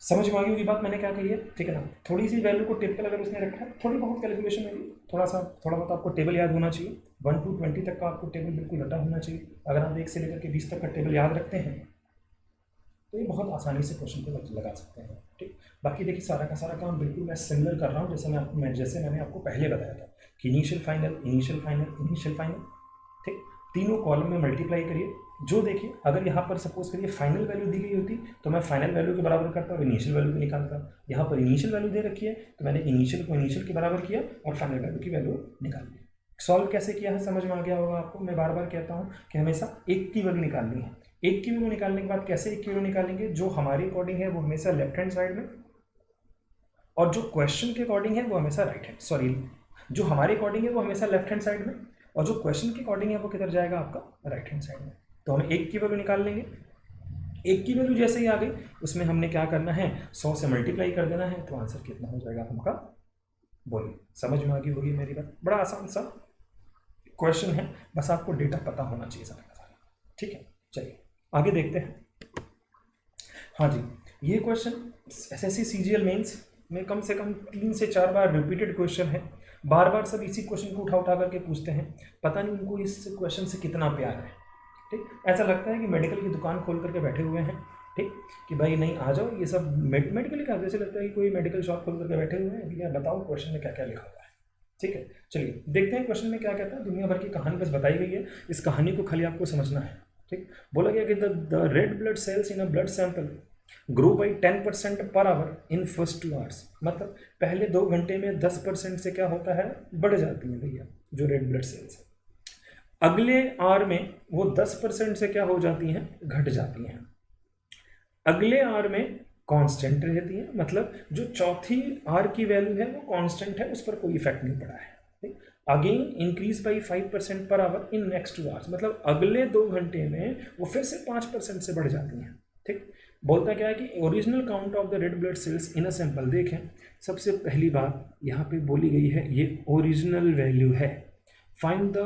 समझ में आ गई होगी बात मैंने क्या कही है? ठीक है ना? थोड़ी सी वैल्यू को टिपिकल अगर उसने रखा है, थोड़ी बहुत कैलकुलेशन होगी, थोड़ा बहुत आपको टेबल याद होना चाहिए। 1 to 20 तक का आपको टेबल बिल्कुल रटा होना चाहिए। अगर आप 1 से लेकर के 20 तक का टेबल याद रखते हैं तो ये बहुत आसानी से क्वेश्चन को लगा सकते हैं। ठीक, बाकी देखिए सारा का सारा काम बिल्कुल मैं सिमिलर कर रहा हूँ जैसे मैंने आपको पहले बताया था कि initial final initial final initial final. ठीक, तीनों कॉलम में मल्टीप्लाई करिए। जो देखिए अगर यहाँ पर सपोज करिए फाइनल वैल्यू दी गई होती तो मैं फाइनल वैल्यू के बराबर करता और इनिशियल वैल्यू को निकालता। यहाँ पर इनिशियल वैल्यू दे रखी है तो मैंने इनिशियल को इनिशियल के बराबर किया और फाइनल वैल्यू की वैल्यू निकाल दी। सॉल्व कैसे किया है समझ में आ गया होगा आपको। मैं बार बार कहता हूँ कि हमेशा एक की वैल्यू निकालनी है। एक की वैल्यू निकालने के बाद कैसे एक की वैल्यू निकालेंगे? जो हमारे अकॉर्डिंग है वो हमेशा लेफ्ट हैंड साइड में, और जो क्वेश्चन के अकॉर्डिंग है वो हमेशा राइट हैंड, सॉरी, जो हमारे अकॉर्डिंग है वो हमेशा लेफ्ट हैंड साइड में, और जो क्वेश्चन के अकॉर्डिंग है वो किधर जाएगा? आपका राइट हैंड साइड में। तो हमें एक की वैल्यू निकाल लेंगे। एक की वैल्यू जैसे ही आ गई उसमें हमने क्या करना है? 100 से मल्टीप्लाई कर देना है, तो आंसर कितना हो जाएगा हमका? बोलिए, समझ में आ गई होगी मेरी बात। बड़ा आसान सा क्वेश्चन है, बस आपको डेटा पता होना चाहिए सारा का सारा। ठीक है, चलिए आगे देखते हैं। हाँ जी, ये क्वेश्चन एसएससी सीजीएल मेंस में कम से कम 3 से 4 बार रिपीटेड क्वेश्चन है। बार बार सब इसी क्वेश्चन को उठा करके पूछते हैं। पता नहीं उनको इस क्वेश्चन से कितना प्यार है। ठीक, ऐसा लगता है कि मेडिकल की दुकान खोल करके बैठे हुए हैं। ठीक, कि भाई नहीं आ जाओ, ये सब मेडिकल का जैसे लगता है कि कोई मेडिकल शॉप खोल करके बैठे हुए हैं, भैया बताओ क्वेश्चन में क्या क्या लिखा हुआ है। ठीक है, चलिए देखते हैं क्वेश्चन में क्या कहता है। दुनिया भर की कहानी बस बताई गई है, इस कहानी को खाली आपको समझना है। ठीक, बोला गया कि the red blood cells in a blood sample grow by 10% per hour in first 2 hours. मतलब पहले 2 घंटे में 10% से क्या होता है? बढ़ जाती है भैया जो रेड ब्लड सेल्स है। अगले आवर में वो 10% से क्या हो जाती हैं? घट जाती हैं। अगले आवर में कांस्टेंट रहती है, मतलब जो चौथी आर की वैल्यू है वो कांस्टेंट है, उस पर कोई इफेक्ट नहीं पड़ा है। Again increase by 5% per hour in next 2 hours, मतलब अगले 2 घंटे में वो फिर से 5% से बढ़ जाती हैं। ठीक, बोलता क्या है कि original count of the red blood cells in a sample. देखें, सबसे पहली बात यहाँ पे बोली गई है ये ओरिजिनल वैल्यू है। फाइंड द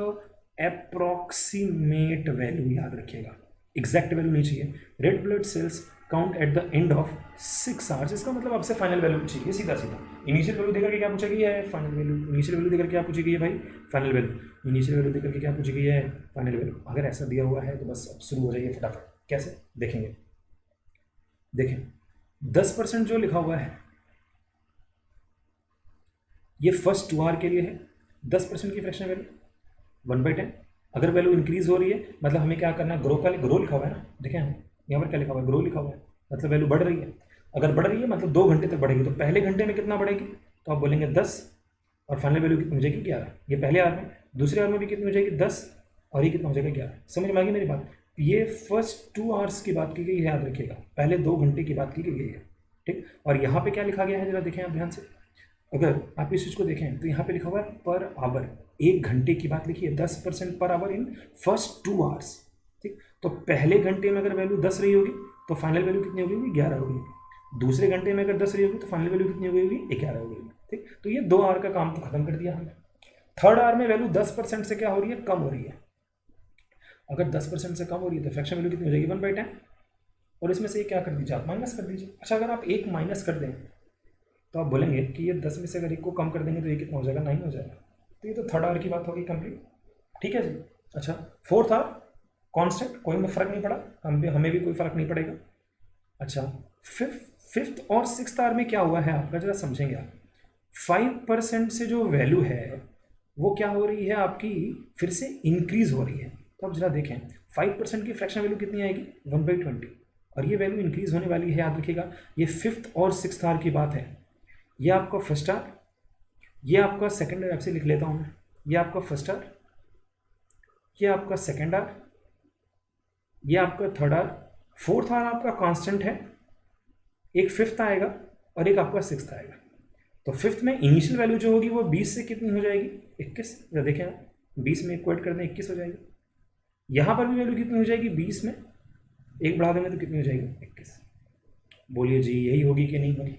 अप्रॉक्सीमेट वैल्यू, याद रखिएगा, एग्जैक्ट वैल्यू नहीं चाहिए। Red blood cells count at the end of 6 hours, इसका मतलब आपसे फाइनल वैल्यू चाहिए सीधा सीधा। इनिशियल वैल्यू देकर के क्या पूछेगी है? Final value. इनिशियल वैल्यू देकर क्या पूछेगी है भाई? Final value. इनिशियल वैल्यू देकर के क्या पूछेगी है? Final value. अगर ऐसा दिया हुआ है तो बस अब शुरू हो जाइए फटाफट। कैसे देखेंगे? देखें, 10% जो लिखा हुआ है ये फर्स्ट 2 आवर के लिए है। 10% की फ्रैक्शन वैल्यू 1/10। अगर वैल्यू इंक्रीज हो रही है मतलब हमें क्या करना है? ग्रो लिखा हुआ है ना, देखें हम यहाँ पर क्या लिखा हुआ है? ग्रो लिखा हुआ है, मतलब वैल्यू बढ़ रही है। अगर बढ़ रही है मतलब 2 घंटे तक बढ़ेगी, तो पहले घंटे में कितना बढ़ेगी? तो आप बोलेंगे 10, और फाइनल वैल्यू कितनी हो जाएगी? 11। ये पहले आवर में। दूसरे आवर में भी कितनी हो जाएगी? 10, और ये कितना हो जाएगा? 11। समझ में आ गई मेरी बात? ये फर्स्ट 2 आवर्स की बात की गई है, याद रखिएगा, पहले 2 घंटे की बात की गई है। ठीक, और यहाँ पे क्या लिखा गया है जरा देखें आप ध्यान से। अगर आप इस चीज़ को देखें तो यहाँ पे लिखा हुआ है पर आवर, 1 घंटे की बात लिखी है। 10% per hour in first 2 hours. ठीक, तो पहले घंटे में अगर वैल्यू 10 रही होगी तो फाइनल वैल्यू कितनी होगी? 11 होगी। दूसरे घंटे में अगर 10 रही होगी तो फाइनल वैल्यू कितनी होगी? 11 होगी। ठीक, तो ये 2 आवर का काम तो खत्म कर दिया हमने। थर्ड आवर में वैल्यू 10% से क्या हो रही है? कम हो रही है। अगर 10% से कम हो रही है तो फ्रैक्शन वैल्यू कितनी हो जाएगी? 1/10। और इसमें से ये क्या कर दीजिए? आप माइनस कर दीजिए। अच्छा, अगर आप 1 माइनस कर दें तो आप बोलेंगे कि ये 10 में से अगर 1 को कम कर देंगे तो ये कितना हो जाएगा? 9 हो जाएगा। तो ये तो थर्ड आवर की बात होगी कंप्लीट। ठीक है जी। अच्छा, फोर्थ आवर कांस्टेंट, कोई फर्क नहीं पड़ा, हमें भी कोई फर्क नहीं पड़ेगा। अच्छा, फिफ्थ और सिक्स्थ आवर में क्या हुआ है आपका, जरा समझेंगे आप। 5% से जो वैल्यू है वो क्या हो रही है आपकी? फिर से इंक्रीज हो रही है। तो आप जरा देखें 5% की फ्रैक्शन वैल्यू कितनी आएगी? 1/20। और ये वैल्यू इंक्रीज होने वाली है, याद रखिएगा। ये फिफ्थ और सिक्स्थ आवर की बात है। ये आपका फर्स्ट आवर, ये आपका सेकेंड आवर, आपसे लिख लेता हूँ मैं। ये आपका फर्स्ट आवर, ये आपका सेकेंड आवर, ये आपका थर्ड आवर। फोर्थ आवर आपका कांस्टेंट है, एक फिफ्थ आएगा और एक आपका सिक्स्थ आएगा। तो फिफ्थ में इनिशियल वैल्यू जो होगी वो 20 से कितनी हो जाएगी, 21। देखें आप 20 में इक्वेट कर दें 21 हो जाएगी। यहाँ पर भी वैल्यू कितनी हो जाएगी, 20 में एक बढ़ा देंगे तो कितनी हो जाएगी, 21। बोलिए जी यही होगी कि नहीं होगी,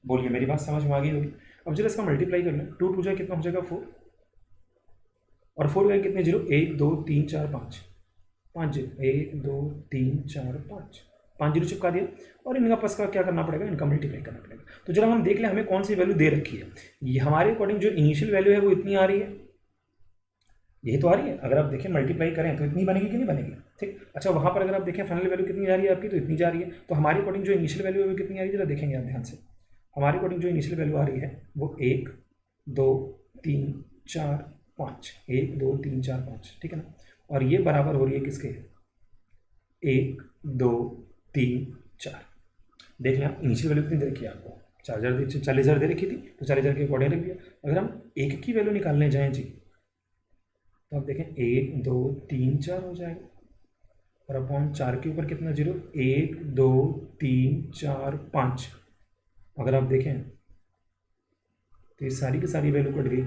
बोलिए मेरी बात समझ में आ गई होगी। अब जरा इसका मल्टीप्लाई कर लें, 2 जाए कितना हो जाएगा 4, और 4 गए कितने जीरो, 1 2 3 4 5, 5 जीरो, 1 2 3 4 5, 5 जीरो चिपका दिया। और इनका आपस का क्या करना पड़ेगा, इनका मल्टीप्लाई करना पड़ेगा। तो जरा हम देख लें हमें कौन सी वैल्यू दे रखी है। ये हमारे अकॉर्डिंग जो इनिशियल वैल्यू है वो इतनी आ रही है, यही तो आ रही है। अगर आप देखें मल्टीप्लाई करें तो इतनी बनेगी कि नहीं बनेगी, ठीक। अच्छा वहाँ पर अगर आप देखें फाइनल वैल्यू कितनी जा रही है आपकी, तो इतनी जा रही है। तो हमारे अकॉर्डिंग जो इनिशियल वैल्यू है वो कितनी आ रही है, जरा देखेंगे आप ध्यान से। हमारे अकॉर्डिंग जो इनिशियल वैल्यू आ रही है वो 1 2 3 4 5, 1 2 3 4 5, ठीक है ना। और ये बराबर हो रही है किसके, 1 2 3 4। देख लें आप इनिशियल वैल्यू कितनी दे रखी है आपको, 40,000 दे रखी थी, तो 40,000 के अकॉर्डिंग रख दिया। अगर हम एक की वैल्यू निकालने जाएँ जी, तो आप देखें 1 2 3 4 हो जाएगा, और अपॉन 4 के ऊपर कितना जीरो, 1 2 3 4 5। अगर आप देखें तो ये सारी की सारी वैल्यू कट गई,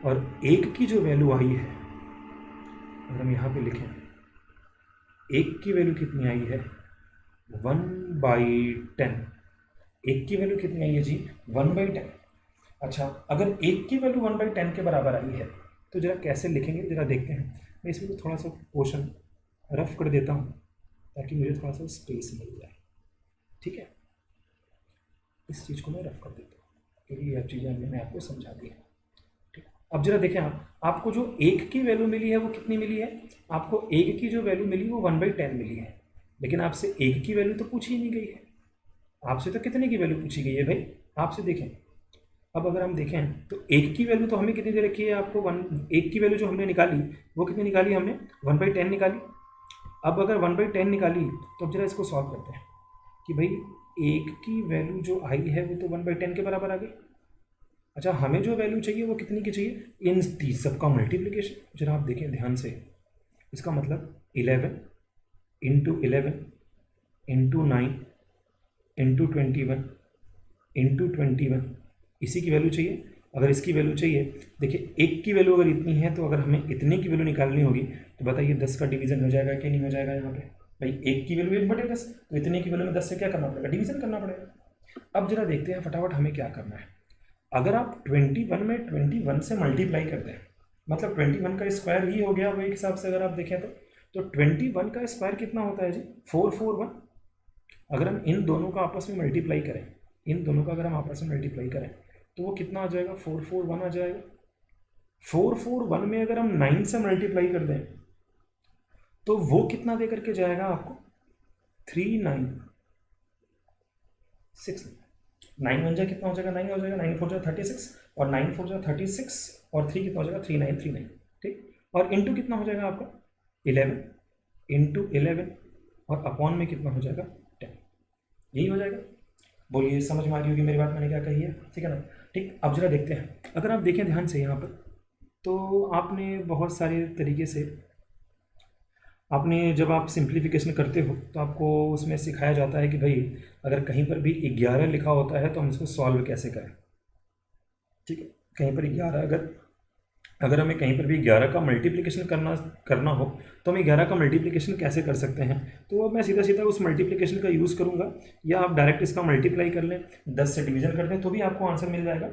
और एक की जो वैल्यू आई है अगर हम यहाँ पे लिखें, एक की वैल्यू कितनी आई है, 1/10। एक की वैल्यू कितनी आई है जी, 1/10। अच्छा अगर एक की वैल्यू 1/10 के बराबर आई है तो जरा कैसे लिखेंगे, जरा देखते हैं। मैं इसमें तो थोड़ा सा पोर्शन रफ कर देता हूँ ताकि मुझे थोड़ा सा स्पेस मिल जाए, ठीक है। इस चीज़ को मैं रफ कर देता हूँ क्योंकि यह चीज़ें मैंने आपको समझा दी है, ठीक। अब जरा देखें आपको जो एक की वैल्यू मिली है वो कितनी मिली है, आपको एक की जो वैल्यू मिली वो 1/10 मिली है। लेकिन आपसे एक की वैल्यू तो पूछी ही नहीं गई है, आपसे तो कितने की वैल्यू पूछी गई है भाई, आपसे देखें। अब अगर हम देखें तो एक की वैल्यू तो हमें कितनी दे रखी है आपको, एक की वैल्यू जो हमने निकाली वो कितनी निकाली हमने, 1/10 निकाली। अब अगर 1/10 निकाली तो अब जरा इसको सॉल्व करते हैं कि भाई एक की वैल्यू जो आई है वो तो 1/10 के बराबर आ गई। अच्छा हमें जो वैल्यू चाहिए वो कितनी की चाहिए, इन सबका मल्टीप्लिकेशन। जरा आप देखें ध्यान से, इसका मतलब 11 इंटू 11 इंटू 9 इंटू 21 इंटू 21, इसी की वैल्यू चाहिए। अगर इसकी वैल्यू चाहिए, देखिए एक की वैल्यू अगर इतनी है तो अगर हमें इतने की वैल्यू निकालनी होगी तो बताइए 10 का डिवीजन हो जाएगा कि नहीं हो जाएगा। यहाँ पे भाई एक की वैल्यू 1/10, तो इतने की वैल्यू में 10 से क्या करना पड़ेगा, डिवीजन करना पड़ेगा। अब जरा देखते हैं फटाफट हमें क्या करना है। अगर आप 21 में 21 से मल्टीप्लाई करते हैं, मतलब 21 का स्क्वायर ही हो गया वो एक हिसाब से अगर आप देखें तो 21 का स्क्वायर कितना होता है जी, 441। अगर हम इन दोनों का आपस में मल्टीप्लाई करें, इन दोनों का अगर हम आपस में मल्टीप्लाई करें तो वो कितना आ जाएगा, 441 आ जाएगा। 441 में अगर हम 9 से मल्टीप्लाई कर दें तो वो कितना दे करके जाएगा आपको, 3969। 9 1 जा कितना हो जाएगा, 9 हो जाएगा, 9 4 जा 36, और 9 4 जा 36, और 3 कितना हो जाएगा, 3939, ठीक। और इंटू कितना हो जाएगा आपका 11 इंटू 11, और अपॉन में कितना हो जाएगा 10, यही हो जाएगा। बोलिए समझ में आ रही होगी मेरी बात, मैंने क्या कही है, ठीक है ना। ठीक अब जरा देखते हैं, अगर आप देखें ध्यान से यहाँ पर तो आपने बहुत सारे तरीके से आपने जब आप सिंप्लीफिकेशन करते हो तो आपको उसमें सिखाया जाता है कि भाई अगर कहीं पर भी 11 लिखा होता है तो हम इसको सॉल्व कैसे करें, ठीक है। कहीं पर 11 अगर हमें कहीं पर भी 11 का मल्टीप्लिकेशन करना हो तो हम 11 का मल्टीप्लिकेशन कैसे कर सकते हैं, तो मैं सीधा सीधा उस मल्टीप्लिकेशन का यूज़ करूँगा, या आप डायरेक्ट इसका मल्टीप्लाई कर लें, 10 से डिवीजन कर दें तो भी आपको आंसर मिल जाएगा।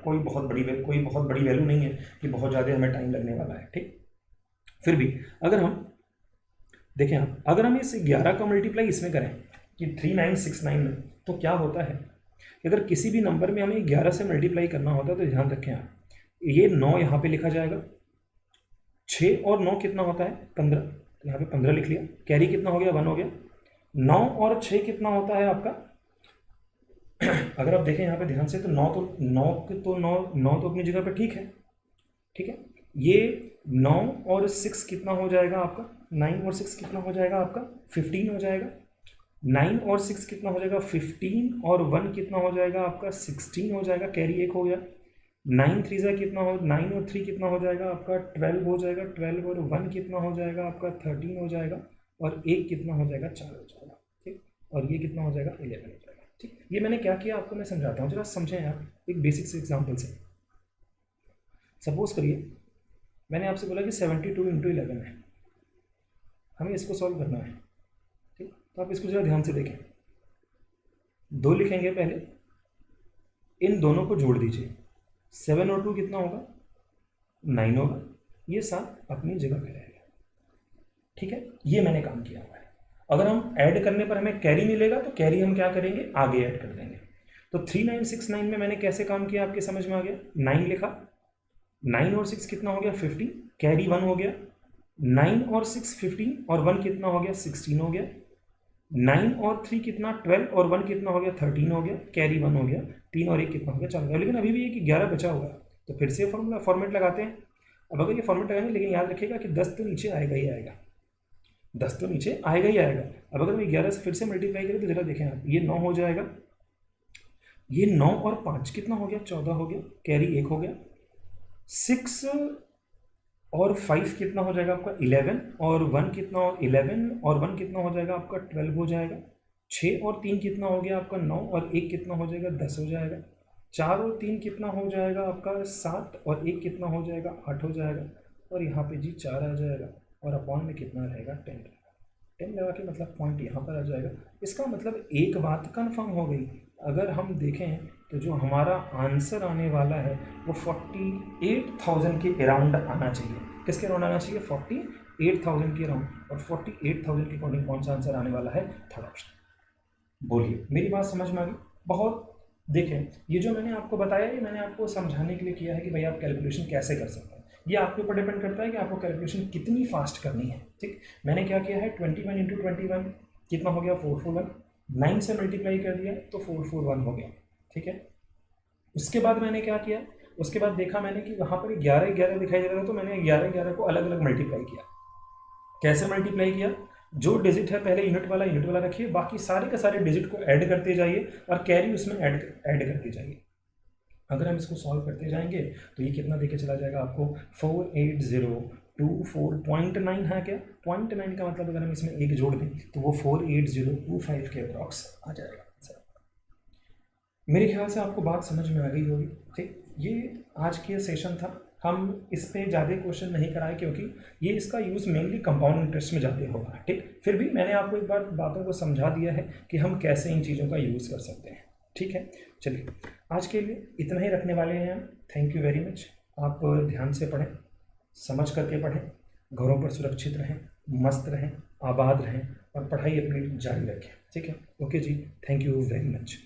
कोई बहुत बड़ी वैल्यू नहीं है कि बहुत ज़्यादा हमें टाइम लगने वाला है, ठीक। फिर भी अगर हम देखें, अगर हम इस 11 का मल्टीप्लाई इसमें करें कि 3969 में, तो क्या होता है कि अगर किसी भी नंबर में हमें 11 से मल्टीप्लाई करना होता है तो ध्यान रखें आप, ये 9 यहाँ पे लिखा जाएगा, 6 और 9 कितना होता है 15, तो यहाँ पे 15 लिख लिया, कैरी कितना हो गया 1 हो गया। 9 और 6 कितना होता है आपका अगर आप देखें यहाँ पे ध्यान से तो 9 तो अपनी जगह पे ठीक है, ठीक है। ये 9 और 6 कितना हो जाएगा आपका, 9 और 6 कितना हो जाएगा आपका 15 हो जाएगा। 9 और 6 कितना हो जाएगा 15, और 1 कितना हो जाएगा आपका 16 हो जाएगा, कैरी 1 हो गया। 9 3 जा कितना हो, 9 और 3 कितना हो जाएगा आपका 12 हो जाएगा, 12 और 1 कितना हो जाएगा आपका 13 हो जाएगा, और 1 कितना हो जाएगा 4 हो जाएगा, ठीक। और ये कितना हो जाएगा 11 हो जाएगा। ठीक, ये मैंने क्या किया आपको मैं समझाता हूँ, जरा समझें आप एक बेसिक से एग्जाम्पल से। सपोज करिए मैंने आपसे बोला कि 72 इंटू 11 है, हमें इसको सॉल्व करना है। ठीक, तो आप इसको जरा ध्यान से देखें। 2 लिखेंगे पहले, इन दोनों को जोड़ दीजिए, 7 और 2 कितना होगा 9 होगा, ये 7 अपनी जगह पे रहेगा। ठीक है, ये मैंने काम किया हुआ है। अगर हम ऐड करने पर हमें कैरी मिलेगा तो कैरी हम क्या करेंगे, आगे ऐड कर देंगे। तो 3969 में मैंने कैसे काम किया आपके समझ में आ गया। 9 लिखा, 9 और 6 कितना हो गया 15, कैरी 1 हो गया। 9 और 6 15 और 1 कितना हो गया 16 हो गया। 9 और 3 कितना 12 और 1 कितना हो गया 13 हो गया, कैरी 1 हो गया। 3 और 1 कितना हो गया 4 हो गया। लेकिन अभी भी एक 11 बचा हुआ है, तो फिर से फॉर्मेट लगाते हैं। अब अगर ये फॉर्मेट लगाएंगे, लेकिन याद रखिएगा कि 10 तो नीचे आएगा ही आएगा, 10 तो नीचे आएगा ही आएगा। अब अगर मैं 11 से फिर से मल्टीप्लाई करें तो जरा देखें आप, ये 9 हो जाएगा, ये 9 और 5 कितना हो गया 14 हो गया, कैरी 1 हो गया। 6 और 5 कितना हो जाएगा आपका 11 और 1 कितना 11 और 1 कितना हो जाएगा आपका 12 हो जाएगा। 6 और 3 कितना हो गया आपका 9 और 1 कितना हो जाएगा 10 हो जाएगा। 4 और 3 कितना हो जाएगा आपका 7 और 1 कितना हो जाएगा 8 हो जाएगा। और यहाँ पे जी 4 आ जाएगा और अपॉन में कितना रहेगा 10 रहेगा। 10 लगा के मतलब पॉइंट यहाँ पर आ जाएगा। इसका मतलब एक बात कंफर्म हो गई, अगर हम देखें तो जो हमारा आंसर आने वाला है वो 48,000 के अराउंड आना चाहिए। किसके अराउंड आना चाहिए 48,000 के अराउंड। और 48,000 के अकॉर्डिंग कौन सा आंसर आने वाला है, थर्ड ऑप्शन। बोलिए मेरी बात समझ में आ गई। बहुत देखें, ये जो मैंने आपको बताया ये मैंने आपको समझाने के लिए किया है कि भाई आप कैलकुलेशन कैसे कर सकते हैं। ये आपके ऊपर डिपेंड करता है कि आपको कैलकुलेशन कितनी फास्ट करनी है। ठीक, मैंने क्या किया है 21 इंटू 21 कितना हो गया 441, 9 से मल्टीप्लाई कर दिया तो 441 हो गया। ठीक है, उसके बाद मैंने क्या किया, उसके बाद देखा मैंने कि वहाँ पर 11 दिखाई दे रहा था, तो मैंने 11 को अलग अलग मल्टीप्लाई किया। कैसे मल्टीप्लाई किया, जो डिजिट है पहले यूनिट वाला रखिए, बाकी सारे के सारे डिजिट को ऐड करते जाइए और कैरी उसमें ऐड करते जाइए। अगर हम इसको सॉल्व करते जाएंगे तो ये कितना देके चला जाएगा आपको 48024.9 है क्या, 0.9 का मतलब अगर हम इसमें एक जोड़ दें तो वो 48025 के अप्रॉक्स आ जाएगा। मेरे ख्याल से आपको बात समझ में आ गई होगी। ठीक, ये आज के सेशन था, हम इस पर ज़्यादा क्वेश्चन नहीं कराए क्योंकि ये इसका यूज़ मेनली कंपाउंड इंटरेस्ट में ज़्यादा होगा। ठीक, फिर भी मैंने आपको एक बार बातों को समझा दिया है कि हम कैसे इन चीज़ों का यूज़ कर सकते हैं। ठीक है, चलिए आज के लिए इतना ही रखने वाले हैं हम। Thank you very much. आप ध्यान से पढ़ें, समझ करके पढ़ें, घरों पर सुरक्षित रहें, मस्त रहें, आबाद रहें और पढ़ाई अपनी जारी रखें। ठीक है, ओके जी, थैंक यू वेरी मच।